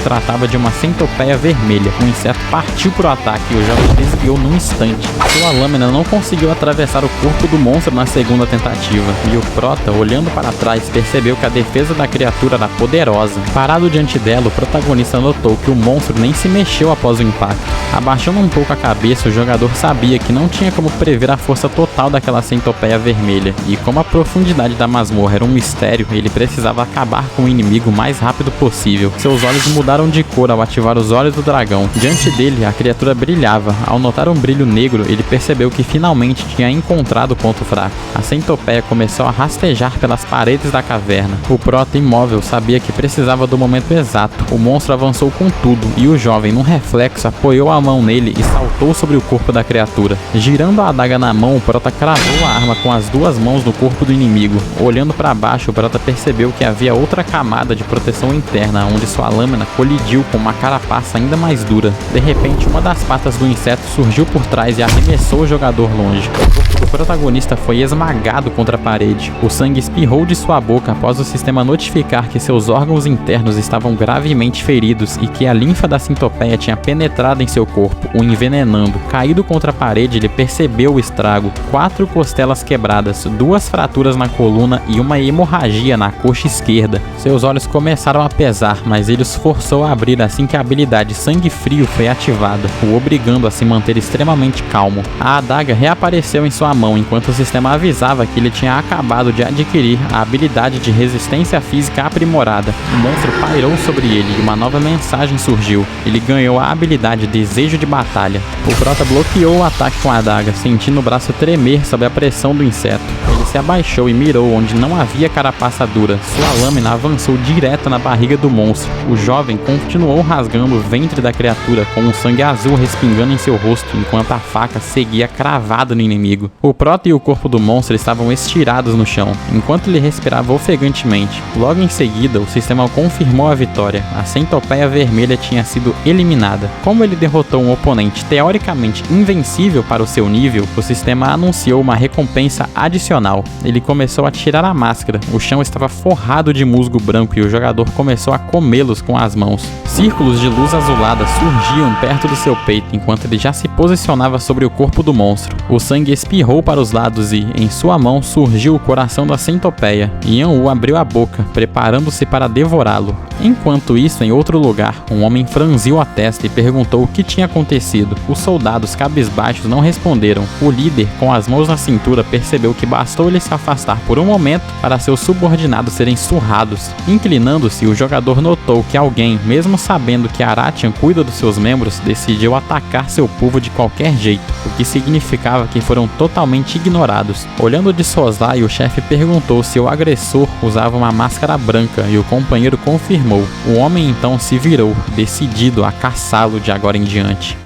[SPEAKER 1] tratava de uma centopeia vermelha. O inseto partiu para o ataque e o jovem desviou num instante. Sua lâmina não conseguiu atravessar o corpo do monstro na segunda tentativa, e o prota, olhando para trás, percebeu que a defesa da criatura era poderosa. Parado diante dela, o protagonista notou que o monstro nem se mexeu após o impacto. Abaixando um pouco a cabeça, o jogador sabia que não tinha como prever a força total daquela centopeia vermelha, e como a profundidade da masmorra era um mistério, ele precisava acabar com o inimigo o mais rápido possível. Seus olhos mudaram de cor ao ativar os olhos do dragão. Diante dele, a criatura brilhava. Ao notar um brilho negro, ele percebeu que finalmente tinha encontrado o ponto fraco. A centopeia começou a rastejar pelas paredes da caverna. O prota, imóvel, sabia que precisava do momento exato. O monstro avançou com tudo, e o jovem, num reflexo, apoiou a mão nele e saltou sobre o corpo da criatura. Girando a adaga na mão, o prota cravou a arma com as duas mãos no corpo do inimigo. Olhando para baixo, o prota percebeu que havia outra camada de proteção interna, onde sua lâmina colidiu com uma carapaça ainda mais dura. De repente, uma das patas do inseto surgiu por trás e arremessou o jogador longe. O corpo do protagonista foi esmagado contra a parede. O sangue espirrou de sua boca após o sistema notificar que seus órgãos internos estavam gravemente feridos e que a linfa da centopeia tinha penetrado em seu corpo, o envenenando. Caído contra a parede, ele percebeu o estrago: 4 costelas quebradas, 2 fraturas na coluna e uma hemorragia na coxa esquerda. Seus olhos começaram a pesar, mas ele os forçou a abrir assim que a habilidade Sangue Frio foi ativada, o obrigando a se manter extremamente calmo. A adaga reapareceu em sua mão enquanto o sistema avisava que ele tinha acabado de adquirir a habilidade de resistência física aprimorada. O monstro pairou sobre ele e uma nova mensagem surgiu. Ele ganhou a habilidade Desejo de Batalha. O prota bloqueou o ataque com a adaga, sentindo o braço tremer sob a pressão do inseto. Ele se abaixou e mirou onde não havia carapaça dura. Sua lâmina avançou direto na barriga do monstro. O jovem continuou rasgando o ventre da criatura, com um sangue azul respingando em seu rosto, enquanto a faca seguia cravada no inimigo. O prota e o corpo do monstro estavam estirados no chão, enquanto ele respirava ofegantemente. Logo em seguida, o sistema confirmou a vitória. A centopeia vermelha tinha sido eliminada. Como ele derrotou um oponente teoricamente invencível para o seu nível, o sistema anunciou uma recompensa adicional. Ele começou a tirar a máscara. O chão estava forrado de musgo branco e o jogador começou a comê-los com as mãos. Círculos de luz azulada surgiam perto do seu peito enquanto ele já se posicionava sobre o corpo do monstro. O sangue espirrou para os lados e, em sua mão, surgiu o coração da centopeia. Yan-woo abriu a boca, preparando-se para devorá-lo. Enquanto isso, em outro lugar, um homem franziu a testa e perguntou o que tinha acontecido. Os soldados cabisbaixos não responderam. O líder, com as mãos na cintura, percebeu que bastou ele se afastar por um momento para seus subordinados serem surrados. Inclinando-se, o jogador notou que alguém, mesmo sabendo que Aratian cuida dos seus membros, decidiu atacar seu povo de qualquer jeito, o que significava que foram totalmente ignorados. Olhando de soslaio, o chefe perguntou se o agressor usava uma máscara branca e o companheiro confirmou. O homem então se virou, decidido a caçá-lo de agora em diante.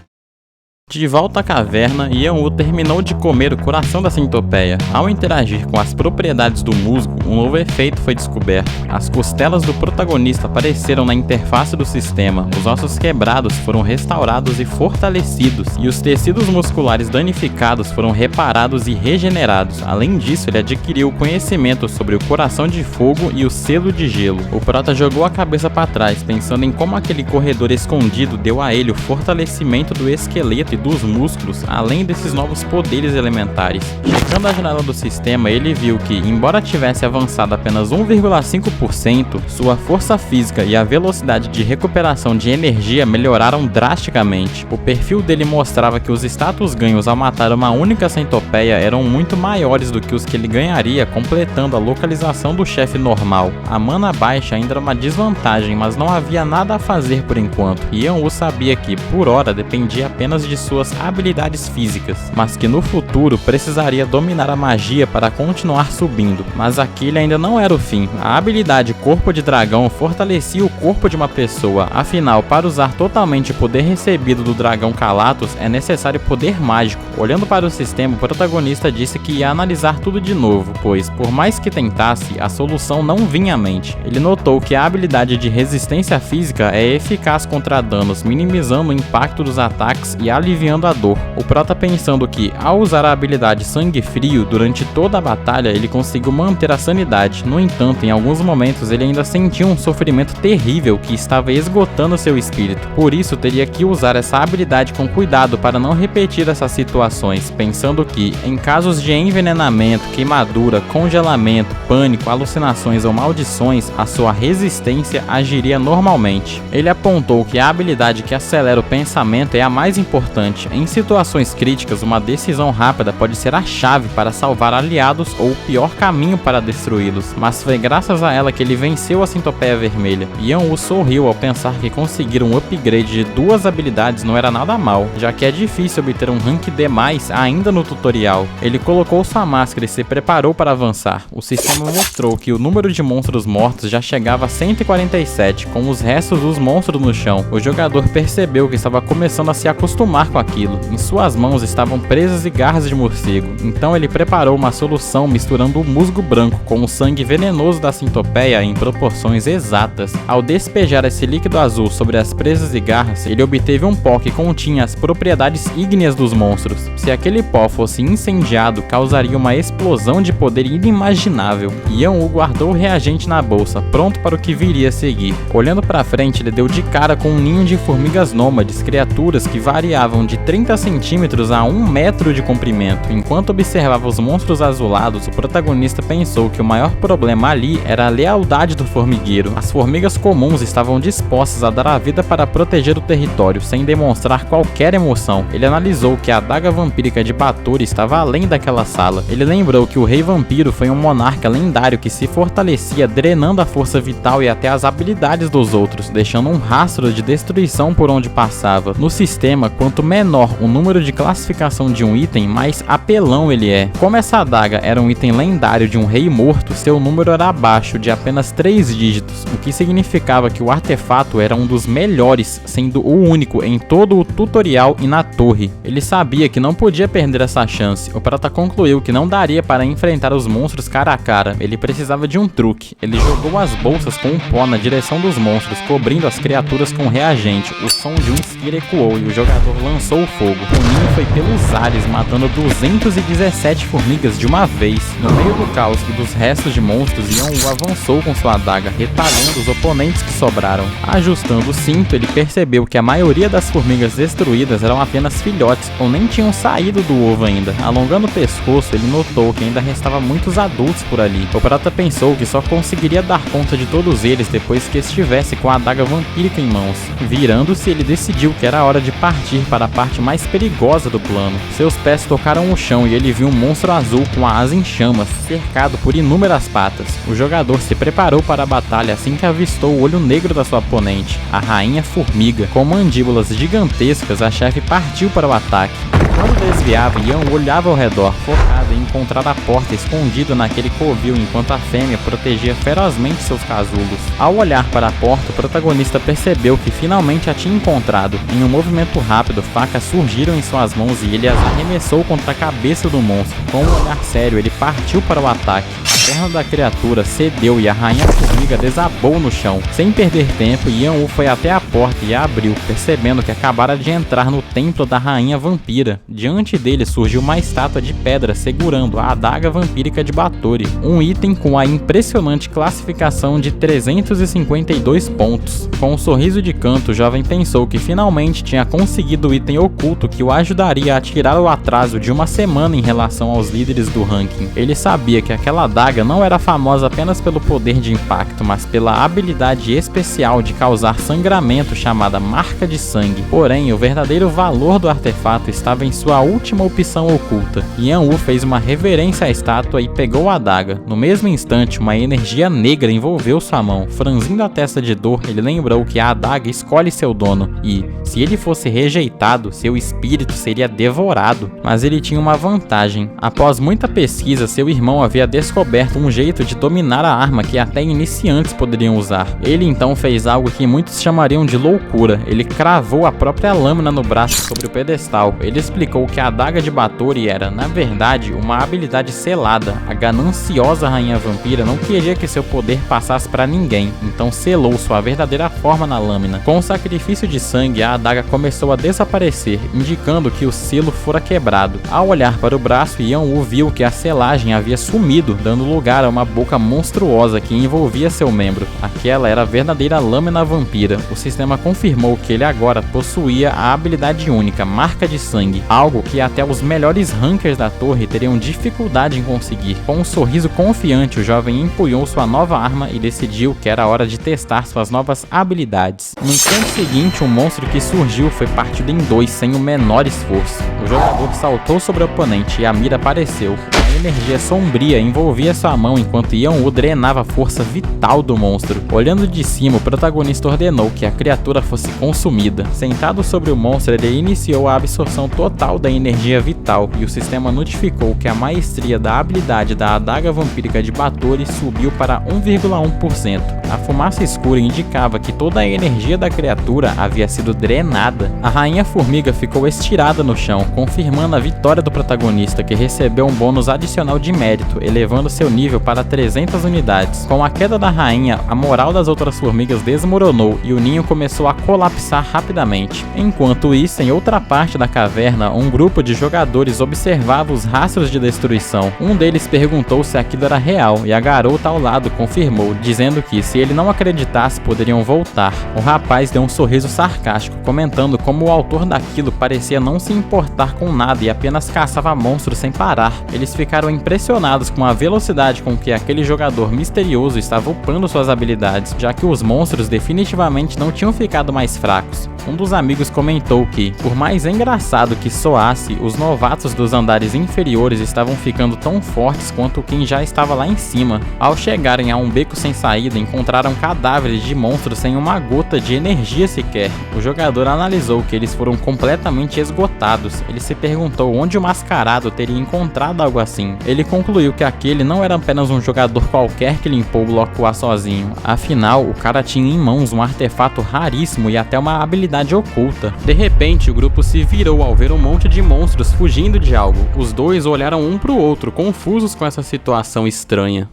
[SPEAKER 1] De volta à caverna, Yan-U terminou de comer o coração da centopeia. Ao interagir com as propriedades do musgo, um novo efeito foi descoberto. As costelas do protagonista apareceram na interface do sistema, os ossos quebrados foram restaurados e fortalecidos, e os tecidos musculares danificados foram reparados e regenerados. Além disso, ele adquiriu conhecimento sobre o coração de fogo e o selo de gelo. O prota jogou a cabeça para trás, pensando em como aquele corredor escondido deu a ele o fortalecimento do esqueleto e dos músculos, além desses novos poderes elementares. Checando a janela do sistema, ele viu que, embora tivesse avançado apenas 1,5%, sua força física e a velocidade de recuperação de energia melhoraram drasticamente. O perfil dele mostrava que os status ganhos ao matar uma única centopeia eram muito maiores do que os que ele ganharia completando a localização do chefe normal. A mana baixa ainda era uma desvantagem, mas não havia nada a fazer por enquanto, e Yan-U sabia que, por hora, dependia apenas de suas habilidades físicas, mas que no futuro precisaria dominar a magia para continuar subindo. Mas aquele ainda não era o fim. A habilidade Corpo de Dragão fortalecia o corpo de uma pessoa, afinal, para usar totalmente o poder recebido do dragão Calatos é necessário poder mágico. Olhando para o sistema, o protagonista disse que ia analisar tudo de novo, pois, por mais que tentasse, a solução não vinha à mente. Ele notou que a habilidade de resistência física é eficaz contra danos, minimizando o impacto dos ataques e aliviando a dor. O prota pensando que, ao usar a habilidade Sangue Frio, durante toda a batalha ele conseguiu manter a sanidade. No entanto, em alguns momentos ele ainda sentia um sofrimento terrível que estava esgotando seu espírito. Por isso, teria que usar essa habilidade com cuidado para não repetir essas situações, pensando que, em casos de envenenamento, queimadura, congelamento, pânico, alucinações ou maldições, a sua resistência agiria normalmente. Ele apontou que a habilidade que acelera o pensamento é a mais importante. Em situações críticas, uma decisão rápida pode ser a chave para salvar aliados ou o pior caminho para destruí-los, mas foi graças a ela que ele venceu a centopeia vermelha. Yan-U sorriu ao pensar que conseguir um upgrade de 2 habilidades não era nada mal, já que é difícil obter um rank D+, ainda no tutorial. Ele colocou sua máscara e se preparou para avançar. O sistema mostrou que o número de monstros mortos já chegava a 147, com os restos dos monstros no chão. O jogador percebeu que estava começando a se acostumar com aquilo. Em suas mãos estavam presas e garras de morcego, então ele preparou uma solução misturando o musgo branco com o sangue venenoso da centopeia em proporções exatas. Ao despejar esse líquido azul sobre as presas e garras, ele obteve um pó que continha as propriedades ígneas dos monstros. Se aquele pó fosse incendiado, causaria uma explosão de poder inimaginável. Yan-U guardou o reagente na bolsa, pronto para o que viria a seguir. Olhando para frente, ele deu de cara com um ninho de formigas nômades, criaturas que variavam de 30 centímetros a 1 metro de comprimento. Enquanto observava os monstros azulados, o protagonista pensou que o maior problema ali era a lealdade do formigueiro. As formigas comuns estavam dispostas a dar a vida para proteger o território, sem demonstrar qualquer emoção. Ele analisou que a adaga vampírica de Batory estava além daquela sala. Ele lembrou que o Rei Vampiro foi um monarca lendário que se fortalecia drenando a força vital e até as habilidades dos outros, deixando um rastro de destruição por onde passava. No sistema, quanto menor o número de classificação de um item, mais apelão ele é. Como essa adaga era um item lendário de um rei morto, seu número era abaixo de apenas 3 dígitos, o que significava que o artefato era um dos melhores, sendo o único em todo o tutorial e na torre. Ele sabia que não podia perder essa chance. O prata concluiu que não daria para enfrentar os monstros cara a cara, ele precisava de um truque. Ele jogou as bolsas com um pó na direção dos monstros, cobrindo as criaturas com reagente. O som de um esquilo ecoou e o jogador lançou lançou o fogo. O ninho foi pelos ares, matando 217 formigas de uma vez. No meio do caos e dos restos de monstros, Yan-Wu avançou com sua adaga, retalhando os oponentes que sobraram. Ajustando o cinto, ele percebeu que a maioria das formigas destruídas eram apenas filhotes ou nem tinham saído do ovo ainda. Alongando o pescoço, ele notou que ainda restava muitos adultos por ali. O Prata pensou que só conseguiria dar conta de todos eles depois que estivesse com a adaga vampírica em mãos. Virando-se, ele decidiu que era hora de partir para a parte mais perigosa do plano. Seus pés tocaram o chão e ele viu um monstro azul com a asa em chamas, cercado por inúmeras patas. O jogador se preparou para a batalha assim que avistou o olho negro da sua oponente, a Rainha Formiga. Com mandíbulas gigantescas, a chefe partiu para o ataque. Quando desviava, Yan olhava ao redor, focado em encontrar a porta escondida naquele covil, enquanto a fêmea protegia ferozmente seus casulos. Ao olhar para a porta, o protagonista percebeu que finalmente a tinha encontrado. Em um movimento rápido, facas surgiram em suas mãos e ele as arremessou contra a cabeça do monstro. Com um olhar sério, ele partiu para o ataque. A perna da criatura cedeu e a Rainha Formiga desabou no chão. Sem perder tempo, Yan-Wu foi até a porta e a abriu, percebendo que acabara de entrar no templo da Rainha Vampira. Diante dele surgiu uma estátua de pedra segurando a adaga vampírica de Batory, um item com a impressionante classificação de 352 pontos. Com um sorriso de canto, o jovem pensou que finalmente tinha conseguido o item oculto que o ajudaria a tirar o atraso de uma semana em relação aos líderes do ranking. Ele sabia que aquela adaga não era famosa apenas pelo poder de impacto, mas pela habilidade especial de causar sangramento chamada Marca de Sangue. Porém, o verdadeiro valor do artefato estava em sua última opção oculta. Yan-Wu fez uma reverência à estátua e pegou a adaga. No mesmo instante, uma energia negra envolveu sua mão. Franzindo a testa de dor, ele lembrou que a adaga escolhe seu dono e, se ele fosse rejeitado, seu espírito seria devorado. Mas ele tinha uma vantagem. Após muita pesquisa, seu irmão havia descoberto um jeito de dominar a arma que até iniciantes poderiam usar. Ele então fez algo que muitos chamariam de loucura. Ele cravou a própria lâmina no braço sobre o pedestal. Ele explicou que a adaga de Batory era, na verdade, uma habilidade selada. A gananciosa Rainha Vampira não queria que seu poder passasse para ninguém, então selou sua verdadeira forma na lâmina. Com o sacrifício de sangue, a adaga começou a desaparecer, indicando que o selo fora quebrado. Ao olhar para o braço, Yan-Wu viu que a selagem havia sumido, dando lugar a uma boca monstruosa que envolvia seu membro. Aquela era a verdadeira lâmina vampira. O sistema confirmou que ele agora possuía a habilidade única, Marca de Sangue, algo que até os melhores rankers da torre teriam dificuldade em conseguir. Com um sorriso confiante, o jovem empunhou sua nova arma e decidiu que era hora de testar suas novas habilidades. No instante seguinte, um monstro que surgiu foi partido em dois sem o menor esforço. O jogador saltou sobre o oponente e a mira apareceu. A energia sombria envolvia sua mão enquanto Yan-Wu drenava a força vital do monstro. Olhando de cima, o protagonista ordenou que a criatura fosse consumida. Sentado sobre o monstro, ele iniciou a absorção total da energia vital e o sistema notificou que a maestria da habilidade da adaga vampírica de Batory subiu para 1,1%. A fumaça escura indicava que toda a energia da criatura havia sido drenada. A Rainha Formiga ficou estirada no chão, confirmando a vitória do protagonista, que recebeu um bônus adicional de mérito, elevando seu nível para 300 unidades. Com a queda da rainha, a moral das outras formigas desmoronou e o ninho começou a colapsar rapidamente. Enquanto isso, em outra parte da caverna, um grupo de jogadores observava os rastros de destruição. Um deles perguntou se aquilo era real e a garota ao lado confirmou, dizendo que se ele não acreditasse, poderiam voltar. O rapaz deu um sorriso sarcástico, comentando como o autor daquilo parecia não se importar com nada e apenas caçava monstros sem parar. Eles ficaram impressionados com a velocidade com que aquele jogador misterioso estava upando suas habilidades, já que os monstros definitivamente não tinham ficado mais fracos. Um dos amigos comentou que, por mais engraçado que soasse, os novatos dos andares inferiores estavam ficando tão fortes quanto quem já estava lá em cima. Ao chegarem a um beco sem saída, encontraram cadáveres de monstros sem uma gota de energia sequer. O jogador analisou que eles foram completamente esgotados. Ele se perguntou onde o mascarado teria encontrado algo assim. Ele concluiu que aquele não era apenas um jogador qualquer que limpou o bloco A sozinho. Afinal, o cara tinha em mãos um artefato raríssimo e até uma habilidade oculta. De repente, o grupo se virou ao ver um monte de monstros fugindo de algo. Os dois olharam um pro outro, confusos com essa situação estranha.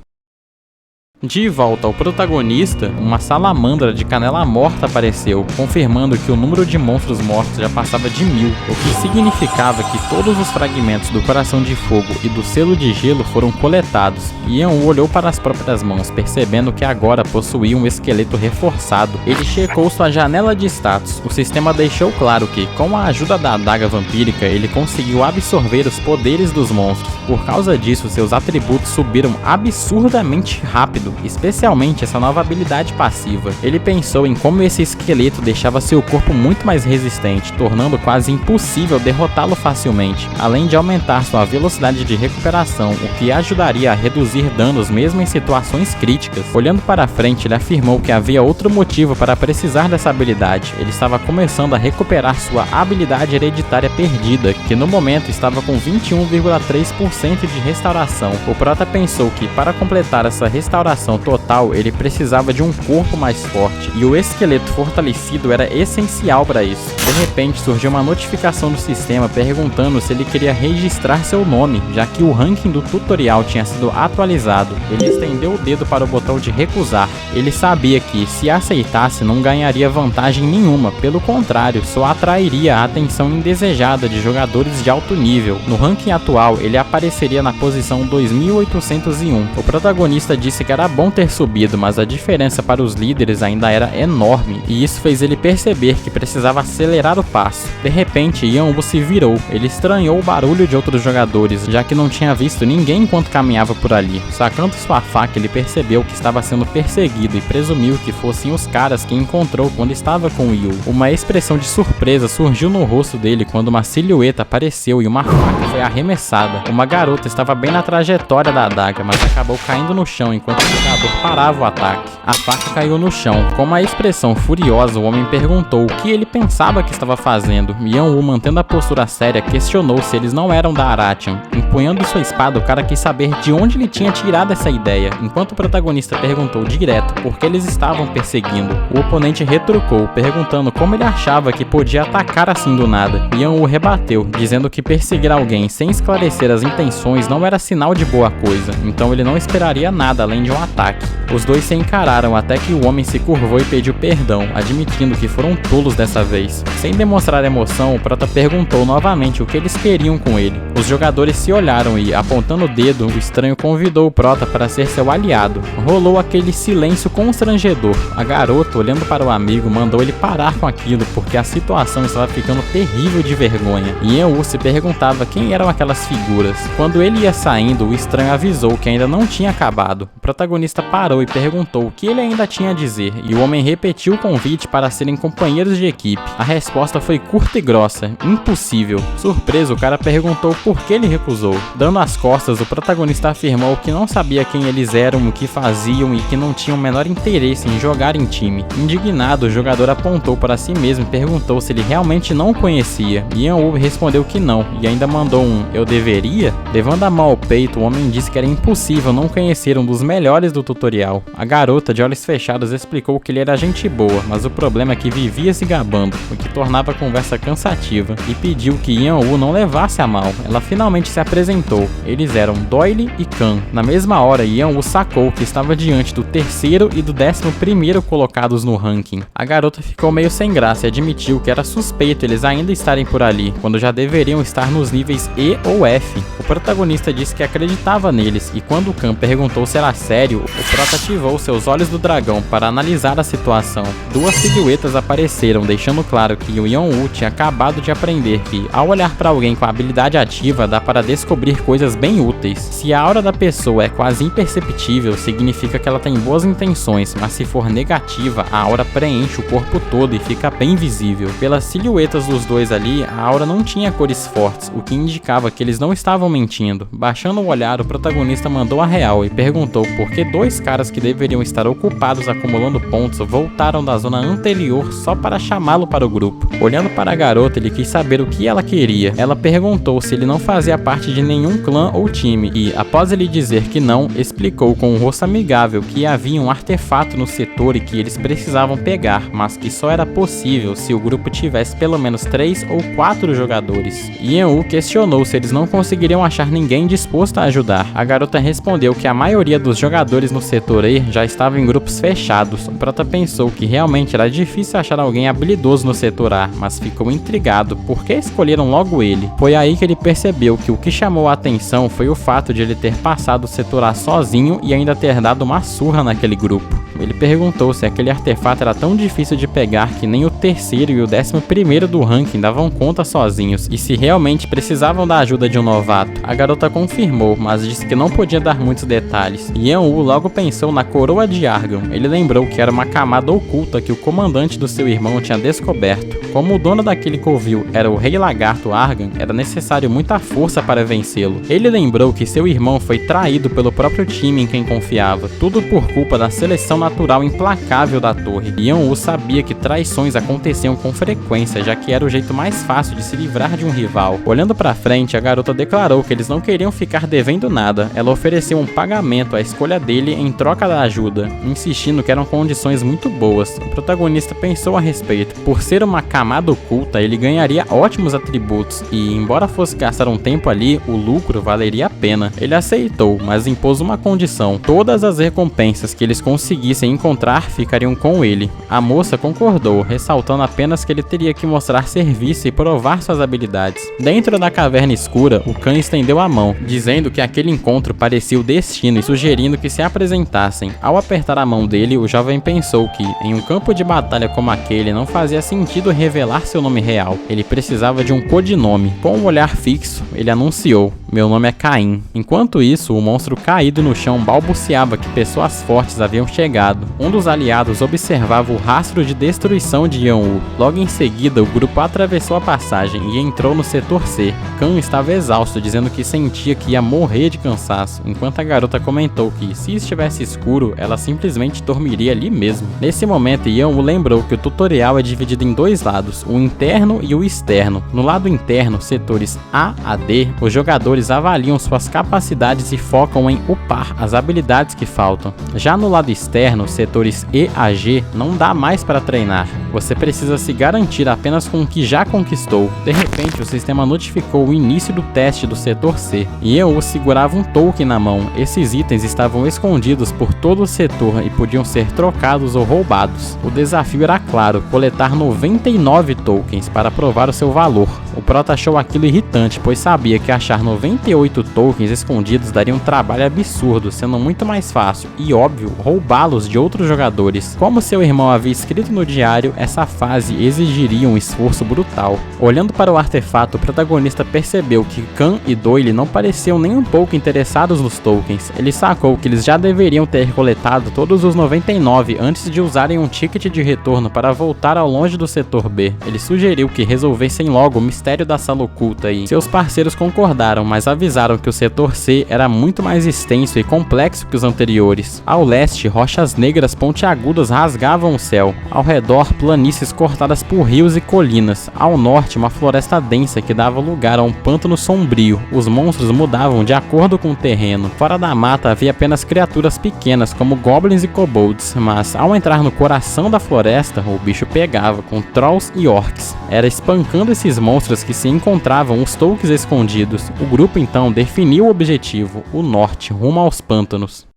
[SPEAKER 1] De volta ao protagonista, uma salamandra de canela morta apareceu, confirmando que o número de monstros mortos já passava de 1000, o que significava que todos os fragmentos do coração de fogo e do selo de gelo foram coletados. Yan-U olhou para as próprias mãos, percebendo que agora possuía um esqueleto reforçado. Ele checou sua janela de status. O sistema deixou claro que, com a ajuda da adaga vampírica, ele conseguiu absorver os poderes dos monstros. Por causa disso, seus atributos subiram absurdamente rápido, especialmente essa nova habilidade passiva. Ele pensou em como esse esqueleto deixava seu corpo muito mais resistente, tornando quase impossível derrotá-lo facilmente, além de aumentar sua velocidade de recuperação, o que ajudaria a reduzir danos mesmo em situações críticas. Olhando para frente, ele afirmou que havia outro motivo para precisar dessa habilidade. Ele estava começando a recuperar sua habilidade hereditária perdida, que no momento estava com 21,3% de restauração. O prota pensou que, para completar essa restauração total, ele precisava de um corpo mais forte, e o esqueleto fortalecido era essencial para isso. De repente, surgiu uma notificação do sistema perguntando se ele queria registrar seu nome, já que o ranking do tutorial tinha sido atualizado. Ele estendeu o dedo para o botão de recusar. Ele sabia que, se aceitasse, não ganharia vantagem nenhuma, pelo contrário, só atrairia a atenção indesejada de jogadores de alto nível. No ranking atual, ele apareceria na posição 2801. O protagonista disse que era bom ter subido, mas a diferença para os líderes ainda era enorme, e isso fez ele perceber que precisava acelerar o passo. De repente, Yan-U se virou. Ele estranhou o barulho de outros jogadores, já que não tinha visto ninguém enquanto caminhava por ali. Sacando sua faca, ele percebeu que estava sendo perseguido e presumiu que fossem os caras que encontrou quando estava com Yu. Uma expressão de surpresa surgiu no rosto dele quando uma silhueta apareceu e uma faca foi arremessada. Uma garota estava bem na trajetória da adaga, mas acabou caindo no chão enquanto o jogador parava o ataque. A faca caiu no chão. Com uma expressão furiosa, o homem perguntou o que ele pensava que estava fazendo. Yan-U, mantendo a postura séria, questionou se eles não eram da Aratian. Empunhando sua espada, o cara quis saber de onde ele tinha tirado essa ideia, enquanto o protagonista perguntou direto por que eles estavam perseguindo. O oponente retrucou, perguntando como ele achava que podia atacar assim do nada. Yan-U rebateu, dizendo que perseguir alguém sem esclarecer as intenções não era sinal de boa coisa, então ele não esperaria nada além de um ataque. Os dois se encararam até que o homem se curvou e pediu perdão, admitindo que foram tolos dessa vez. Sem demonstrar emoção, o prota perguntou novamente o que eles queriam com ele. Os jogadores se olharam e, apontando o dedo, o estranho convidou o prota para ser seu aliado. Rolou aquele silêncio constrangedor. A garota, olhando para o amigo, mandou ele parar com aquilo porque a situação estava ficando terrível de vergonha. E Yan-U se perguntava quem eram aquelas figuras. Quando ele ia saindo, o estranho avisou que ainda não tinha acabado. O protagonista parou e perguntou o que ele ainda tinha a dizer, e o homem repetiu o convite para serem companheiros de equipe. A resposta foi curta e grossa: impossível. Surpreso, o cara perguntou por que ele recusou. Dando as costas, o protagonista afirmou que não sabia quem eles eram, o que faziam e que não tinha o menor interesse em jogar em time. Indignado, o jogador apontou para si mesmo e perguntou se ele realmente não o conhecia. Yan-U respondeu que não, e ainda mandou um "eu deveria?". Levando a mão ao peito, o homem disse que era impossível não conhecer um dos melhores do tutorial. A garota, de olhos fechados, explicou que ele era gente boa, mas o problema é que vivia se gabando, o que tornava a conversa cansativa, e pediu que Yan-U não levasse a mal. Ela finalmente se apresentou. Eles eram Doyle e Khan. Na mesma hora, Yan-U sacou que estava diante do terceiro e do 11º colocados no ranking. A garota ficou meio sem graça e admitiu que era suspeito eles ainda estarem por ali, quando já deveriam estar nos níveis E ou F. O protagonista disse que acreditava neles, e quando Khan perguntou se era sério, o prota ativou seus olhos do dragão para analisar a situação. Duas silhuetas apareceram, deixando claro que o Yan-U tinha acabado de aprender que, ao olhar para alguém com a habilidade ativa, dá para descobrir coisas bem úteis. Se a aura da pessoa é quase imperceptível, significa que ela tem boas intenções, mas se for negativa, a aura preenche o corpo todo e fica bem visível. Pelas silhuetas dos dois ali, a aura não tinha cores fortes, o que indicava que eles não estavam mentindo. Baixando o olhar, o protagonista mandou a real e perguntou por que dois caras que deveriam estar ocupados acumulando pontos voltaram da zona anterior só para chamá-lo para o grupo. Olhando para a garota, ele quis saber o que ela queria. Ela perguntou se ele não fazia parte de nenhum clã ou time e, após ele dizer que não, explicou com um rosto amigável que havia um artefato no setor e que eles precisavam pegar, mas que só era possível se o grupo tivesse pelo menos 3 ou 4 jogadores. Yan-U questionou se eles não conseguiriam achar ninguém disposto a ajudar. A garota respondeu que a maioria dos jogadores jogadores no setor E já estavam em grupos fechados. O Prota pensou que realmente era difícil achar alguém habilidoso no setor A, mas ficou intrigado por que escolheram logo ele. Foi aí que ele percebeu que o que chamou a atenção foi o fato de ele ter passado o setor A sozinho e ainda ter dado uma surra naquele grupo. Ele perguntou se aquele artefato era tão difícil de pegar que nem o terceiro e o 11º do ranking davam conta sozinhos, e se realmente precisavam da ajuda de um novato. A garota confirmou, mas disse que não podia dar muitos detalhes. Yan-U logo pensou na coroa de Argan. Ele lembrou que era uma camada oculta que o comandante do seu irmão tinha descoberto. Como o dono daquele covil era o Rei Lagarto Argan, era necessário muita força para vencê-lo. Ele lembrou que seu irmão foi traído pelo próprio time em quem confiava, tudo por culpa da seleção natural implacável da torre. Yan-U sabia que traições aconteciam com frequência, já que era o jeito mais fácil de se livrar de um rival. Olhando pra frente, a garota declarou que eles não queriam ficar devendo nada. Ela ofereceu um pagamento à escolha dele em troca da ajuda, insistindo que eram condições muito boas. O protagonista pensou a respeito. Por ser uma camada oculta, ele ganharia ótimos atributos e, embora fosse gastar um tempo ali, o lucro valeria a pena. Ele aceitou, mas impôs uma condição: todas as recompensas que eles conseguissem encontrar ficariam com ele. A moça concordou, ressaltando apenas que ele teria que mostrar serviço e provar suas habilidades. Dentro da caverna escura, o Khan estendeu a mão, dizendo que aquele encontro parecia o destino e sugerindo que se apresentassem. Ao apertar a mão dele, o jovem pensou que, em um campo de batalha como aquele, não fazia sentido revelar seu nome real. Ele precisava de um codinome. Com um olhar fixo, ele anunciou: "Meu nome é Caim." Enquanto isso, o monstro caído no chão balbuciava que pessoas fortes haviam chegado. Um dos aliados observava o rastro de destruição de Yan-U. Logo em seguida, o grupo atravessou a passagem e entrou no setor C. Khan estava exausto, dizendo que sentia que ia morrer de cansaço, enquanto a garota comentou que, se estivesse escuro, ela simplesmente dormiria ali mesmo. Nesse momento, Yan-U lembrou que o tutorial é dividido em dois lados, o interno e o externo. No lado interno, setores A a D, os jogadores avaliam suas capacidades e focam em upar as habilidades que faltam. Já no lado externo, setores E a G, não dá mais para treinar. Você precisa se garantir apenas com o que já conquistou. De repente, o sistema notificou o início do teste do setor C. Yan-U segurava um token na mão. Esses itens estavam escondidos por todo o setor e podiam ser trocados ou roubados. O desafio era claro: coletar 99 tokens para provar o seu valor. O Prota achou aquilo irritante, pois sabia que achar 98 tokens escondidos daria um trabalho absurdo, sendo muito mais fácil e óbvio roubá-los de outros jogadores. Como seu irmão havia escrito no diário, essa fase exigiria um esforço brutal. Olhando para o artefato, o protagonista percebeu que Khan e Doyle não pareciam nem um pouco interessados nos tokens. Ele sacou que eles já deveriam ter coletado todos os 99 antes de usarem um ticket de retorno para voltar ao longe do setor B. Ele sugeriu que resolvessem logo o mistério da sala oculta e seus parceiros concordaram, mas avisaram que o setor C era muito mais extenso e complexo que os anteriores. Ao leste, rochas negras pontiagudas rasgavam o céu. Ao redor, planícies cortadas por rios e colinas. Ao norte, uma floresta densa que dava lugar a um pântano sombrio. Os monstros mudavam de acordo com o terreno. Fora da mata havia apenas criaturas pequenas como goblins e kobolds, mas ao entrar no coração da floresta, o bicho pegava, com trolls e orcs. Era espancando esses monstros que se encontravam os tokens escondidos. O grupo então definiu o objetivo: o norte, rumo aos pântanos.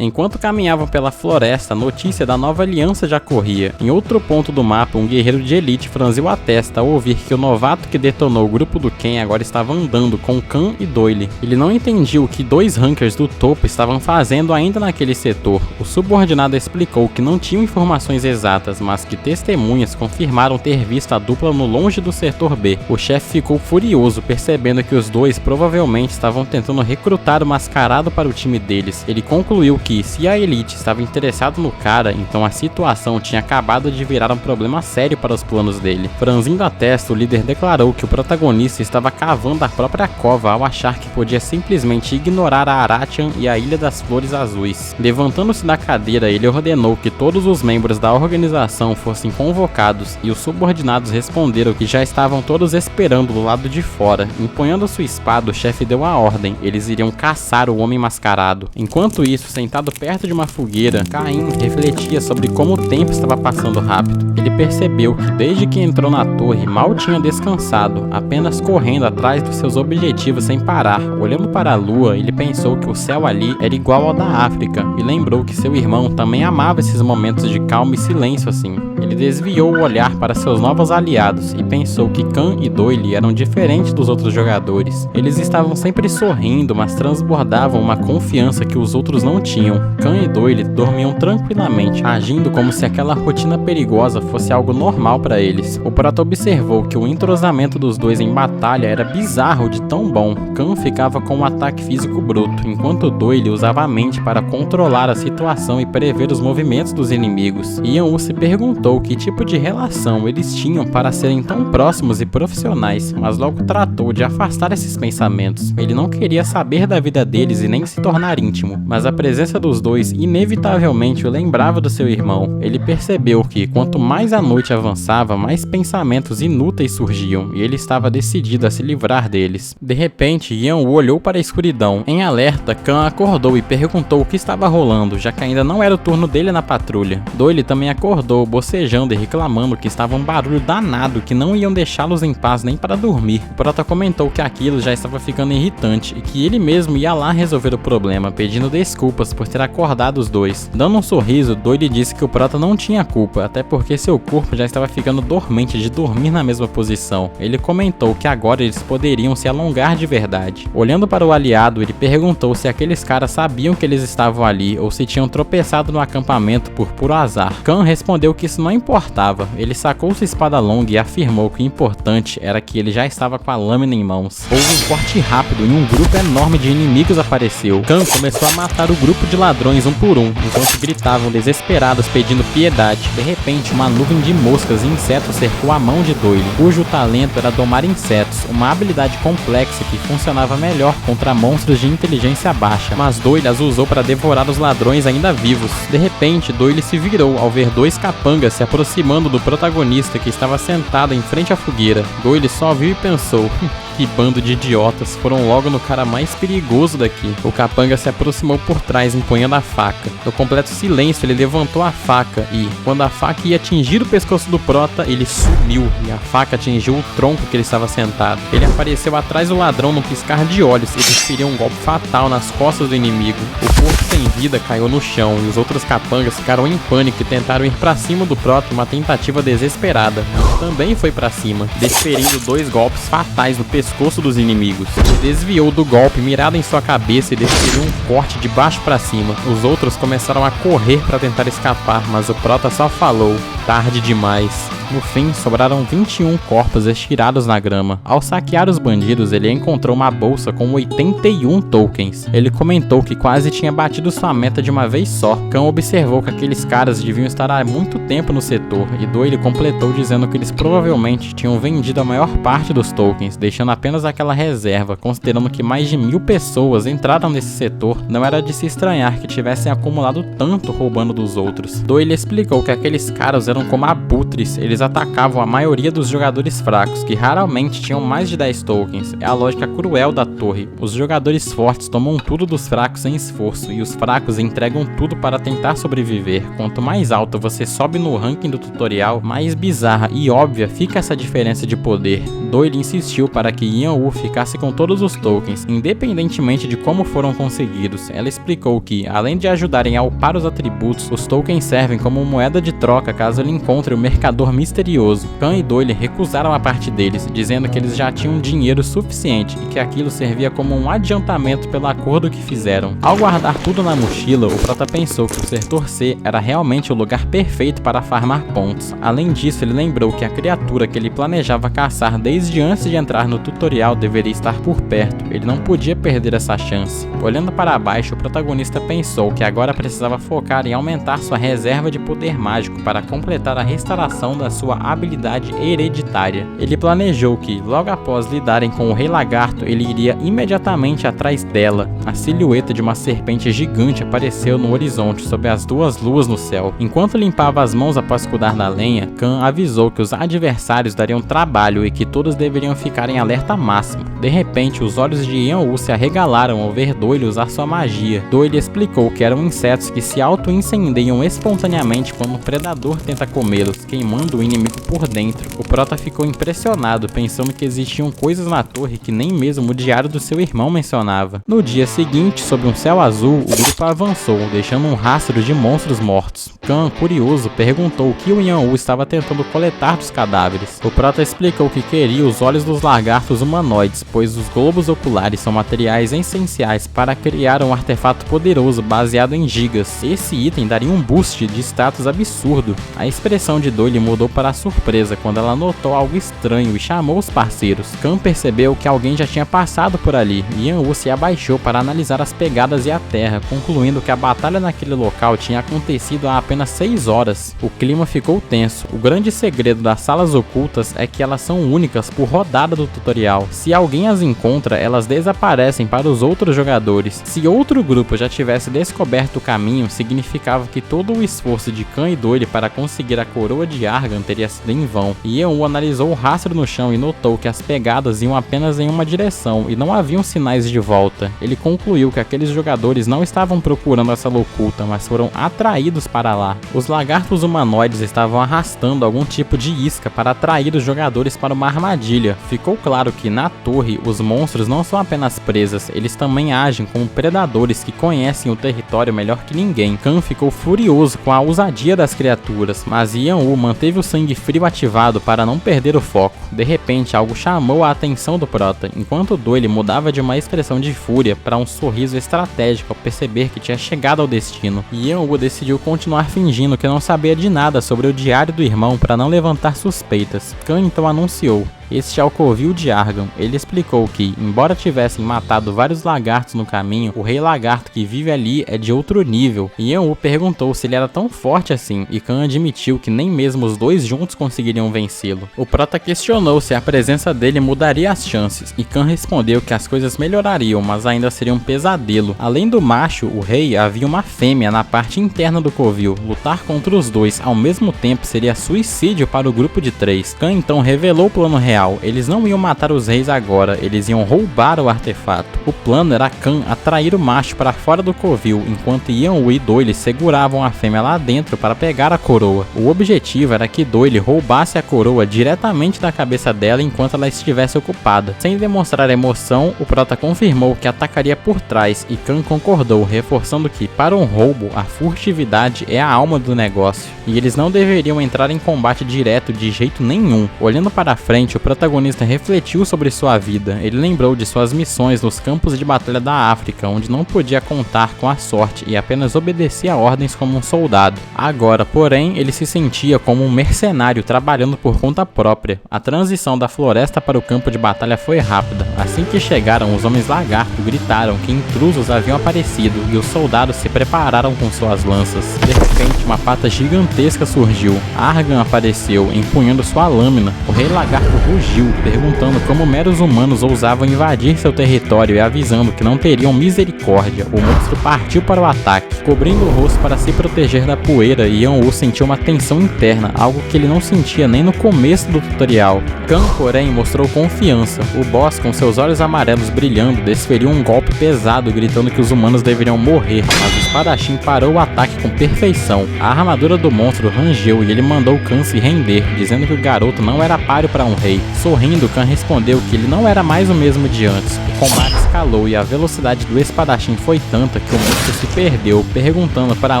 [SPEAKER 1] Enquanto caminhavam pela floresta, a notícia da nova aliança já corria. Em outro ponto do mapa, um guerreiro de elite franziu a testa ao ouvir que o novato que detonou o grupo do Ken agora estava andando com Khan e Doyle. Ele não entendia o que dois rankers do topo estavam fazendo ainda naquele setor. O subordinado explicou que não tinham informações exatas, mas que testemunhas confirmaram ter visto a dupla no longe do setor B. O chefe ficou furioso, percebendo que os dois provavelmente estavam tentando recrutar o mascarado para o time deles. Ele concluiu que, se a elite estava interessada no cara, então a situação tinha acabado de virar um problema sério para os planos dele. Franzindo a testa, o líder declarou que o protagonista estava cavando a própria cova ao achar que podia simplesmente ignorar a Aratian e a Ilha das Flores Azuis. Levantando-se da cadeira, ele ordenou que todos os membros da organização fossem convocados e os subordinados responderam que já estavam todos esperando do lado de fora. Empunhando sua espada, o chefe deu a ordem: eles iriam caçar o homem mascarado. Enquanto isso, sentado sentado perto de uma fogueira, Caim refletia sobre como o tempo estava passando rápido. Ele percebeu que desde que entrou na torre mal tinha descansado, apenas correndo atrás dos seus objetivos sem parar. Olhando para a lua, ele pensou que o céu ali era igual ao da África e lembrou que seu irmão também amava esses momentos de calma e silêncio assim. Ele desviou o olhar para seus novos aliados e pensou que Khan e Doyle eram diferentes dos outros jogadores. Eles estavam sempre sorrindo, mas transbordavam uma confiança que os outros não tinham. Khan e Doyle dormiam tranquilamente, agindo como se aquela rotina perigosa fosse algo normal para eles. O Prota observou que o entrosamento dos dois em batalha era bizarro de tão bom. Khan ficava com um ataque físico bruto, enquanto Doyle usava a mente para controlar a situação e prever os movimentos dos inimigos. Yan-U se perguntou que tipo de relação eles tinham para serem tão próximos e profissionais, mas logo tratou de afastar esses pensamentos. Ele não queria saber da vida deles e nem se tornar íntimo, mas a presença dos dois inevitavelmente o lembrava do seu irmão. Ele percebeu que quanto mais a noite avançava, mais pensamentos inúteis surgiam, e ele estava decidido a se livrar deles. De repente, Yan-U olhou para a escuridão. Em alerta, Khan acordou e perguntou o que estava rolando, já que ainda não era o turno dele na patrulha. Doyle também acordou, bocejando e reclamando que estava um barulho danado que não iam deixá-los em paz nem para dormir. O Prota comentou que aquilo já estava ficando irritante e que ele mesmo ia lá resolver o problema, pedindo desculpas por ter acordado os dois. Dando um sorriso, Doyle disse que o Prota não tinha culpa, até porque seu corpo já estava ficando dormente de dormir na mesma posição. Ele comentou que agora eles poderiam se alongar de verdade. Olhando para o aliado, ele perguntou se aqueles caras sabiam que eles estavam ali ou se tinham tropeçado no acampamento por puro azar. Khan respondeu que isso não importava. Ele sacou sua espada longa e afirmou que o importante era que ele já estava com a lâmina em mãos. Houve um corte rápido e um grupo enorme de inimigos apareceu. Khan começou a matar o grupo de ladrões um por um, enquanto gritavam desesperados pedindo piedade. De repente, uma nuvem de moscas e insetos cercou a mão de Doyle, cujo talento era domar insetos, uma habilidade complexa que funcionava melhor contra monstros de inteligência baixa, mas Doyle as usou para devorar os ladrões ainda vivos. De repente, Doyle se virou ao ver dois capangas se aproximando do protagonista que estava sentado em frente à fogueira. Doyle só viu e pensou: que bando de idiotas, foram logo no cara mais perigoso daqui. O capanga se aproximou por trás, empunhando a faca. No completo silêncio, ele levantou a faca e, quando a faca ia atingir o pescoço do Prota, ele sumiu e a faca atingiu o tronco que ele estava sentado. Ele apareceu atrás do ladrão num piscar de olhos e desferiu um golpe fatal nas costas do inimigo. O corpo sem vida caiu no chão e os outros capangas ficaram em pânico e tentaram ir para cima do Prota em uma tentativa desesperada. Ele também foi para cima, desferindo dois golpes fatais no pescoço dos inimigos. Ele desviou do golpe mirado em sua cabeça e desferiu um corte de baixo para cima. Os outros começaram a correr para tentar escapar, mas o Prota só falou: tarde demais. No fim, sobraram 21 corpos estirados na grama. Ao saquear os bandidos, ele encontrou uma bolsa com 81 tokens. Ele comentou que quase tinha batido sua meta de uma vez só. Khan observou que aqueles caras deviam estar há muito tempo no setor, e Doyle completou dizendo que eles provavelmente tinham vendido a maior parte dos tokens, deixando apenas aquela reserva. Considerando que mais de 1000 pessoas entraram nesse setor, não era de se estranhar que tivessem acumulado tanto roubando dos outros. Doyle explicou que aqueles caras eram como abutres, eles atacavam a maioria dos jogadores fracos, que raramente tinham mais de 10 tokens. É a lógica cruel da torre. Os jogadores fortes tomam tudo dos fracos sem esforço, e os fracos entregam tudo para tentar sobreviver. Quanto mais alto você sobe no ranking do tutorial, mais bizarra e óbvia fica essa diferença de poder. Doyle insistiu para que Yan-U ficasse com todos os tokens, independentemente de como foram conseguidos. Ela explicou que, além de ajudarem a upar os atributos, os tokens servem como moeda de troca caso ele encontre o mercador misterioso. Khan e Doyle recusaram a parte deles, dizendo que eles já tinham dinheiro suficiente e que aquilo servia como um adiantamento pelo acordo que fizeram. Ao guardar tudo na mochila, o Prota pensou que o setor C era realmente o lugar perfeito para farmar pontos. Além disso, ele lembrou que a criatura que ele planejava caçar desde antes de entrar no tutorial deveria estar por perto. Ele não podia perder essa chance. Olhando para baixo, o protagonista pensou que agora precisava focar em aumentar sua reserva de poder mágico para completar a restauração das sua habilidade hereditária. Ele planejou que, logo após lidarem com o Rei Lagarto, ele iria imediatamente atrás dela. A silhueta de uma serpente gigante apareceu no horizonte sob as duas luas no céu. Enquanto limpava as mãos após cuidar da lenha, Khan avisou que os adversários dariam trabalho e que todos deveriam ficar em alerta máximo. De repente, os olhos de Yan-U se arregalaram ao ver Doyle usar sua magia. Doyle explicou que eram insetos que se auto-incendiam espontaneamente quando um predador tenta comê-los, queimando o inimigo por dentro. O prota ficou impressionado, pensando que existiam coisas na torre que nem mesmo o diário do seu irmão mencionava. No dia seguinte, sob um céu azul, o grupo avançou, deixando um rastro de monstros mortos. Khan, curioso, perguntou o que o Yan-U estava tentando coletar dos cadáveres. O prota explicou que queria os olhos dos lagartos humanoides, pois os globos oculares são materiais essenciais para criar um artefato poderoso baseado em gigas. Esse item daria um boost de status absurdo. A expressão de Doyle mudou para a surpresa quando ela notou algo estranho e chamou os parceiros. Khan percebeu que alguém já tinha passado por ali e Yan-U se abaixou para analisar as pegadas e a terra, concluindo que a batalha naquele local tinha acontecido há apenas 6 horas. O clima ficou tenso. O grande segredo das salas ocultas é que elas são únicas por rodada do tutorial. Se alguém as encontra, elas desaparecem para os outros jogadores. Se outro grupo já tivesse descoberto o caminho, significava que todo o esforço de Khan e Doyle para conseguir a coroa de Argan teria sido em vão. Yan-U analisou o rastro no chão e notou que as pegadas iam apenas em uma direção e não haviam sinais de volta. Ele concluiu que aqueles jogadores não estavam procurando a sala oculta, mas foram atraídos para lá. Os lagartos humanoides estavam arrastando algum tipo de isca para atrair os jogadores para uma armadilha. Ficou claro que na torre os monstros não são apenas presas, eles também agem como predadores que conhecem o território melhor que ninguém. Khan ficou furioso com a ousadia das criaturas, mas Yan-U manteve o sangue frio ativado para não perder o foco. De repente, algo chamou a atenção do prota, enquanto Doyle mudava de uma expressão de fúria para um sorriso estratégico ao perceber que tinha chegado ao destino. Yan-U decidiu continuar fingindo que não sabia de nada sobre o diário do irmão para não levantar suspeitas. Khan então anunciou: este é o Covil de Argan. Ele explicou que, embora tivessem matado vários lagartos no caminho, o Rei Lagarto que vive ali é de outro nível. Yan-U perguntou se ele era tão forte assim, e Khan admitiu que nem mesmo os dois juntos conseguiriam vencê-lo. O prota questionou se a presença dele mudaria as chances, e Khan respondeu que as coisas melhorariam, mas ainda seria um pesadelo. Além do macho, o rei, havia uma fêmea na parte interna do Covil. Lutar contra os dois ao mesmo tempo seria suicídio para o grupo de 3. Khan então revelou o plano real. Eles não iam matar os reis agora, eles iam roubar o artefato. O plano era Khan atrair o macho para fora do Covil, enquanto Yan-U e Doyle seguravam a fêmea lá dentro para pegar a coroa. O objetivo era que Doyle roubasse a coroa diretamente da cabeça dela enquanto ela estivesse ocupada. Sem demonstrar emoção, o prota confirmou que atacaria por trás e Khan concordou, reforçando que, para um roubo, a furtividade é a alma do negócio, e eles não deveriam entrar em combate direto de jeito nenhum. Olhando para frente, o protagonista refletiu sobre sua vida. Ele lembrou de suas missões nos campos de batalha da África, onde não podia contar com a sorte e apenas obedecia ordens como um soldado. Agora, porém, ele se sentia como um mercenário trabalhando por conta própria. A transição da floresta para o campo de batalha foi rápida. Assim que chegaram, os homens lagarto gritaram que intrusos haviam aparecido e os soldados se prepararam com suas lanças. De repente, uma pata gigantesca surgiu. Argan apareceu, empunhando sua lâmina. O Rei Lagarto rugiu, perguntando como meros humanos ousavam invadir seu território e avisando que não teriam misericórdia. O monstro partiu para o ataque, cobrindo o rosto para se proteger da poeira, e Yan-U sentiu uma tensão interna, algo que ele não sentia nem no começo do tutorial. Khan, porém, mostrou confiança. O boss, com seus olhos amarelos brilhando, desferiu um golpe pesado, gritando que os humanos deveriam morrer, mas o espadachim parou o ataque com perfeição. A armadura do monstro rangeu e ele mandou Khan se render, dizendo que o garoto não era páreo para um rei. Sorrindo, Khan respondeu que ele não era mais o mesmo de antes. O combate escalou e a velocidade do espadachim foi tanta que o monstro se perdeu, perguntando para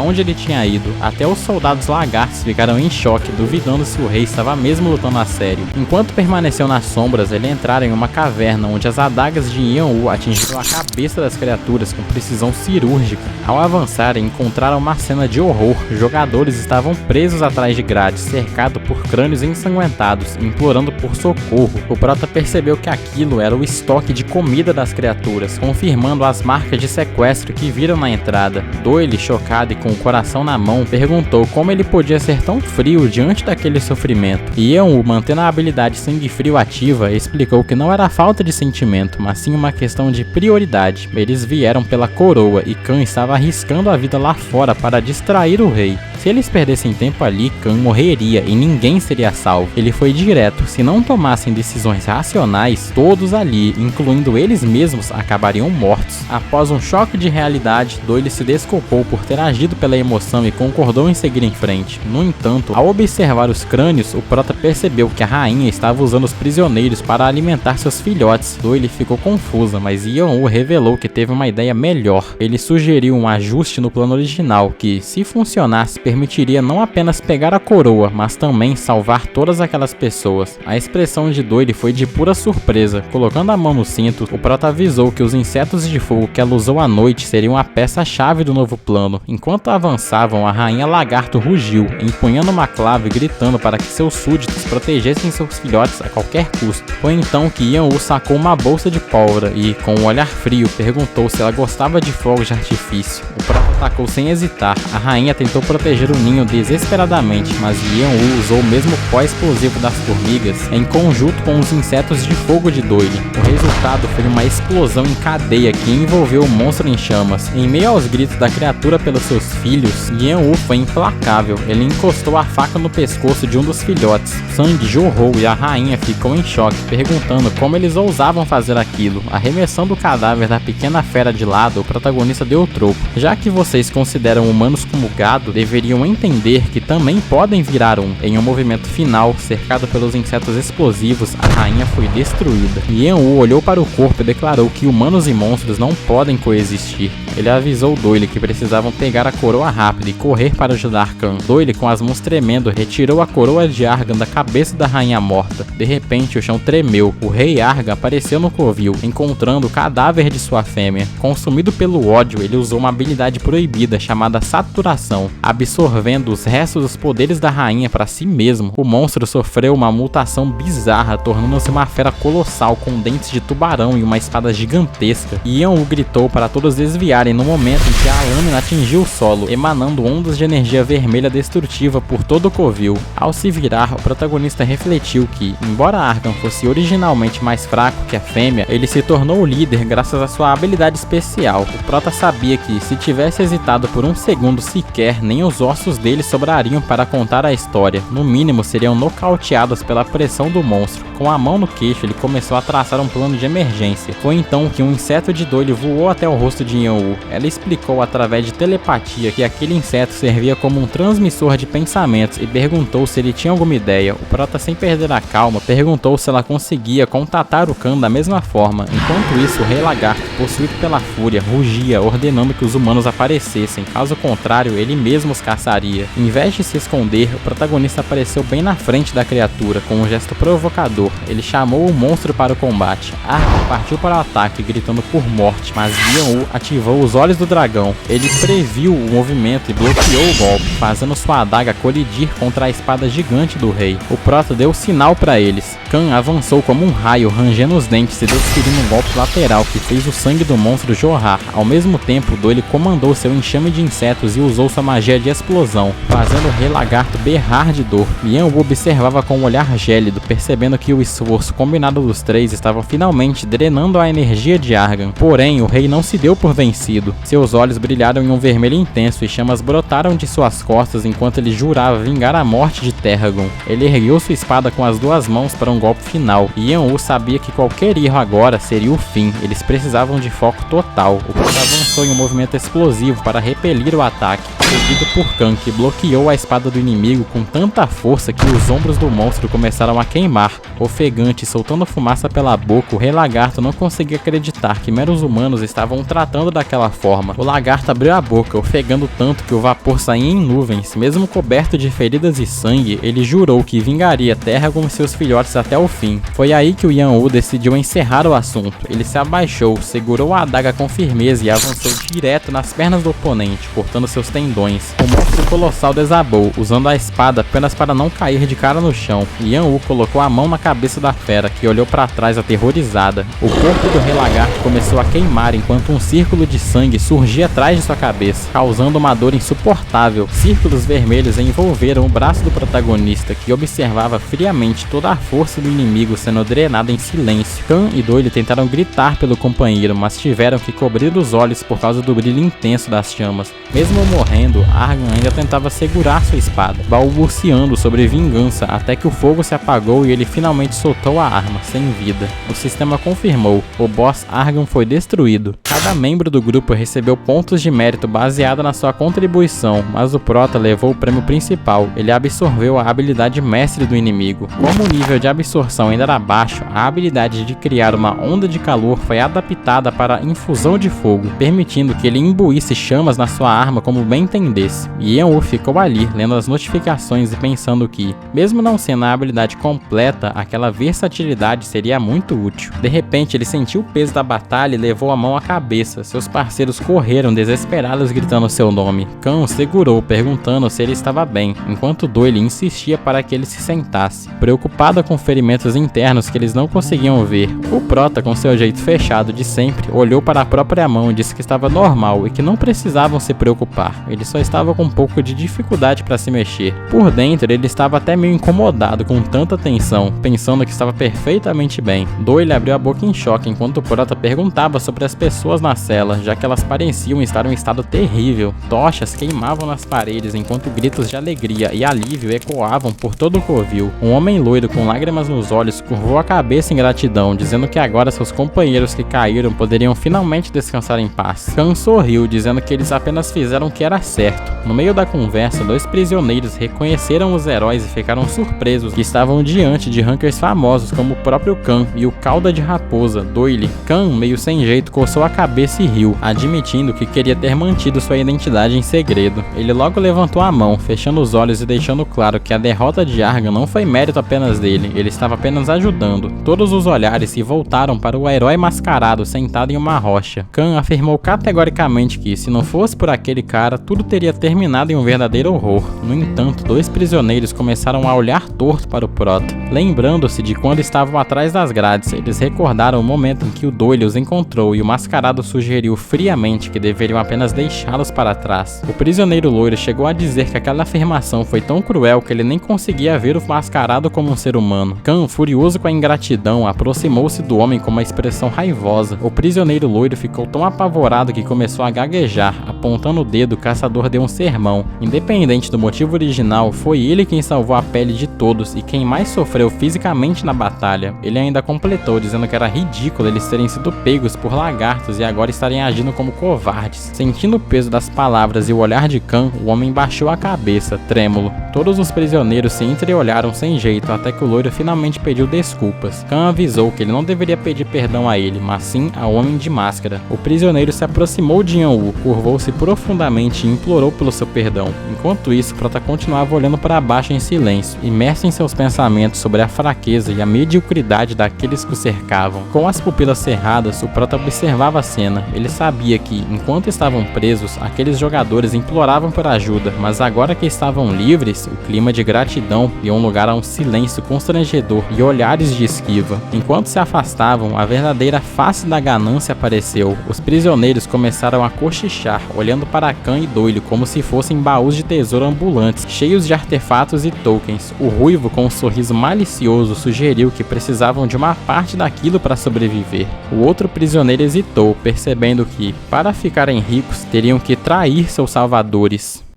[SPEAKER 1] onde ele tinha ido. Até os soldados lagartos ficaram em choque, duvidando se o rei estava mesmo lutando a sério. Enquanto permaneceu nas sombras, ele entraram em uma caverna onde as adagas de Yan-U atingiram a cabeça das criaturas com precisão cirúrgica. Ao avançarem, encontraram uma cena de horror. Jogadores estavam presos atrás de grades, cercados por crânios ensanguentados, implorando por socorro socorro. O Prota percebeu que aquilo era o estoque de comida das criaturas, confirmando as marcas de sequestro que viram na entrada. Doyle, chocado e com o coração na mão, perguntou como ele podia ser tão frio diante daquele sofrimento. E Yeon-woo, mantendo a habilidade sangue frio ativa, explicou que não era falta de sentimento, mas sim uma questão de prioridade. Eles vieram pela coroa e Khan estava arriscando a vida lá fora para distrair o rei. Se eles perdessem tempo ali, Khan morreria e ninguém seria salvo. Ele foi direto: se não tomassem decisões racionais, todos ali, incluindo eles mesmos, acabariam mortos. Após um choque de realidade, Doyle se desculpou por ter agido pela emoção e concordou em seguir em frente. No entanto, ao observar os crânios, o Prota percebeu que a rainha estava usando os prisioneiros para alimentar seus filhotes. Doyle ficou confusa, mas Yeon-woo revelou que teve uma ideia melhor. Ele sugeriu um ajuste no plano original que, se funcionasse, permitiria não apenas pegar a coroa, mas também salvar todas aquelas pessoas. A expressão de Doyle foi de pura surpresa. Colocando a mão no cinto, o Prota avisou que os insetos de fogo que ela usou à noite seriam a peça-chave do novo plano. Enquanto avançavam, a rainha lagarto rugiu, empunhando uma clave, gritando para que seus súditos protegessem seus filhotes a qualquer custo. Foi então que Yeon-woo sacou uma bolsa de pólvora e, com um olhar frio, perguntou se ela gostava de fogos de artifício. O Prota atacou sem hesitar. A rainha tentou proteger o ninho desesperadamente, mas Yeon-woo usou o mesmo pó explosivo das formigas em conjunto com os insetos de fogo de Doyle. O resultado foi uma explosão em cadeia que envolveu o monstro em chamas. Em meio aos gritos da criatura pelos seus filhos, Yeon-woo foi implacável. Ele encostou a faca no pescoço de um dos filhotes. Sangue jorrou e a rainha ficou em choque, perguntando como eles ousavam fazer aquilo. Arremessando o cadáver da pequena fera de lado, o protagonista deu o troco. Já que vocês consideram humanos como gado, deveriam entender que também podem virar um. Em um movimento final, cercado pelos insetos explosivos, a rainha foi destruída. Yeon-woo olhou para o corpo e declarou que humanos e monstros não podem coexistir. Ele avisou Doyle que precisavam pegar a coroa rápido e correr para ajudar Khan. Doyle, com as mãos tremendo, retirou a coroa de Argan da cabeça da rainha morta. De repente, o chão tremeu. O rei Argan apareceu no covil, encontrando o cadáver de sua fêmea. Consumido pelo ódio, ele usou uma habilidade proibida chamada saturação, absorvendo os restos dos poderes da rainha para si mesmo. O monstro sofreu uma mutação bizarra, tornando-se uma fera colossal com dentes de tubarão e uma espada gigantesca. Yeon-woo gritou para todos desviarem no momento em que a lâmina atingiu o solo, emanando ondas de energia vermelha destrutiva por todo o covil. Ao se virar, o protagonista refletiu que, embora Argan fosse originalmente mais fraco que a fêmea, ele se tornou o líder graças à sua habilidade especial. O Prota sabia que, se tivesse hesitado por um segundo sequer, nem os ossos dele sobrariam para contar a história. No mínimo, seriam nocauteados pela pressão do monstro. Com a mão no queixo, ele começou a traçar um plano de emergência. Foi então que um inseto de Doyle voou até o rosto de Yeon-woo. Ela explicou através de telepatia que aquele inseto servia como um transmissor de pensamentos e perguntou se ele tinha alguma ideia. O Prota, sem perder a calma, perguntou se ela conseguia contatar o Khan da mesma forma. Enquanto isso, o Rei Lagarto, possuído pela fúria, rugia, ordenando que os humanos aparecessem. Caso contrário, ele mesmo os caçaria. Em vez de se esconder, o protagonista apareceu bem na frente da criatura, com um gesto provocador. Ele chamou o monstro para o combate. Argan partiu para o ataque, gritando por morte, mas Yeon-woo ativou os olhos do dragão. Ele previu o movimento e bloqueou o golpe, fazendo sua adaga colidir contra a espada gigante do rei. O Prota deu sinal para eles. Khan avançou como um raio, rangendo os dentes e desferindo um golpe lateral que fez o sangue do monstro jorrar. Ao mesmo tempo, Doyle comandou seu enxame de insetos e usou sua magia de explosão, fazendo o Rei Lagarto berrar de dor. Yeon-woo observava com um olhar gélido, percebendo que o esforço combinado dos três estava finalmente drenando a energia de Argan. Porém, o rei não se deu por vencido. Seus olhos brilharam em um vermelho intenso e chamas brotaram de suas costas enquanto ele jurava vingar a morte de Terragon. Ele ergueu sua espada com as duas mãos para um golpe final, e Yeon-woo sabia que qualquer erro agora seria o fim. Eles precisavam de foco total. O Prota avançou em um movimento explosivo para repelir o ataque, seguido por Khan, que bloqueou a espada do inimigo com tanta força que os ombros do monstro começaram a queimar. Ofegante, soltando fumaça pela boca, o Rei Lagarto não conseguia acreditar que meros humanos estavam tratando daquela daquela forma. O lagarto abriu a boca, ofegando tanto que o vapor saía em nuvens. Mesmo coberto de feridas e sangue, ele jurou que vingaria a terra com seus filhotes até o fim. Foi aí que o Yan-U decidiu encerrar o assunto. Ele se abaixou, segurou a adaga com firmeza e avançou direto nas pernas do oponente, cortando seus tendões. O monstro colossal desabou, usando a espada apenas para não cair de cara no chão. Yan-U colocou a mão na cabeça da fera, que olhou para trás aterrorizada. O corpo do rei lagarto começou a queimar enquanto um círculo de sangue surgia atrás de sua cabeça, causando uma dor insuportável. Círculos vermelhos envolveram o braço do protagonista, que observava friamente toda a força do inimigo sendo drenada em silêncio. Khan e Doyle tentaram gritar pelo companheiro, mas tiveram que cobrir os olhos por causa do brilho intenso das chamas. Mesmo morrendo, Argan ainda tentava segurar sua espada, balbuciando sobre vingança até que o fogo se apagou e ele finalmente soltou a arma, sem vida. O sistema confirmou, o boss Argan foi destruído. Cada membro do grupo recebeu pontos de mérito baseado na sua contribuição, mas o Prota levou o prêmio principal. Ele absorveu a habilidade mestre do inimigo. Como o nível de absorção ainda era baixo, a habilidade de criar uma onda de calor foi adaptada para infusão de fogo, permitindo que ele imbuísse chamas na sua arma como bem entendesse. E Yan-U ficou ali, lendo as notificações e pensando que, mesmo não sendo a habilidade completa, aquela versatilidade seria muito útil. De repente, ele sentiu o peso da batalha e levou a mão à cabeça. Seus parceiros correram desesperados gritando seu nome. Khan o segurou, perguntando se ele estava bem, enquanto Doyle insistia para que ele se sentasse. Preocupada com ferimentos internos que eles não conseguiam ver, o Prota, com seu jeito fechado de sempre, olhou para a própria mão e disse que estava normal e que não precisavam se preocupar. Ele só estava com um pouco de dificuldade para se mexer. Por dentro, ele estava até meio incomodado com tanta tensão, pensando que estava perfeitamente bem. Doyle abriu a boca em choque enquanto o Prota perguntava sobre as pessoas na cela, já que elas pareciam estar em um estado terrível. Tochas queimavam nas paredes enquanto gritos de alegria e alívio ecoavam por todo o covil. Um homem loiro com lágrimas nos olhos curvou a cabeça em gratidão, dizendo que agora seus companheiros que caíram poderiam finalmente descansar em paz. Khan sorriu, dizendo que eles apenas fizeram o que era certo. No meio da conversa, dois prisioneiros reconheceram os heróis e ficaram surpresos que estavam diante de rankers famosos como o próprio Khan e o Cauda de Raposa, Doyle. Khan, meio sem jeito, coçou a cabeça e riu, admitindo que queria ter mantido sua identidade em segredo. Ele logo levantou a mão, fechando os olhos e deixando claro que a derrota de Argan não foi mérito apenas dele, ele estava apenas ajudando. Todos os olhares se voltaram para o herói mascarado sentado em uma rocha. Khan afirmou categoricamente que, se não fosse por aquele cara, tudo teria terminado em um verdadeiro horror. No entanto, dois prisioneiros começaram a olhar torto para o Prota. Lembrando-se de quando estavam atrás das grades, eles recordaram o momento em que o Doyle os encontrou e o mascarado sugeriu friamente que deveriam apenas deixá-los para trás. O prisioneiro loiro chegou a dizer que aquela afirmação foi tão cruel que ele nem conseguia ver o mascarado como um ser humano. Khan, furioso com a ingratidão, aproximou-se do homem com uma expressão raivosa. O prisioneiro loiro ficou tão apavorado que começou a gaguejar. Apontando o dedo, o caçador deu um sermão. Independente do motivo original, foi ele quem salvou a pele de todos e quem mais sofreu fisicamente na batalha. Ele ainda completou, dizendo que era ridículo eles terem sido pegos por lagartos e agora estarem agindo como covardes. Sentindo o peso das palavras e o olhar de Khan, o homem baixou a cabeça, trêmulo. Todos os prisioneiros se entreolharam sem jeito até que o loiro finalmente pediu desculpas. Khan avisou que ele não deveria pedir perdão a ele, mas sim ao homem de máscara. O prisioneiro se aproximou de Yan-U, curvou-se profundamente e implorou pelo seu perdão. Enquanto isso, Prota continuava olhando para baixo em silêncio, imerso em seus pensamentos sobre a fraqueza e a mediocridade daqueles que o cercavam. Com as pupilas cerradas, o Prota observava a cena. Ele sabia que, enquanto estavam presos, aqueles jogadores imploravam por ajuda, mas agora que estavam livres, o clima de gratidão deu um lugar a um silêncio constrangedor e olhares de esquiva. Enquanto se afastavam, a verdadeira face da ganância apareceu. Os prisioneiros começaram a cochichar, olhando para Khan e Doyle como se fossem baús de tesouro ambulantes, cheios de artefatos e tokens. O ruivo, com um sorriso malicioso, sugeriu que precisavam de uma parte daquilo para sobreviver. O outro prisioneiro hesitou, percebendo que, para ficarem ricos, teriam que trair seus salvadores.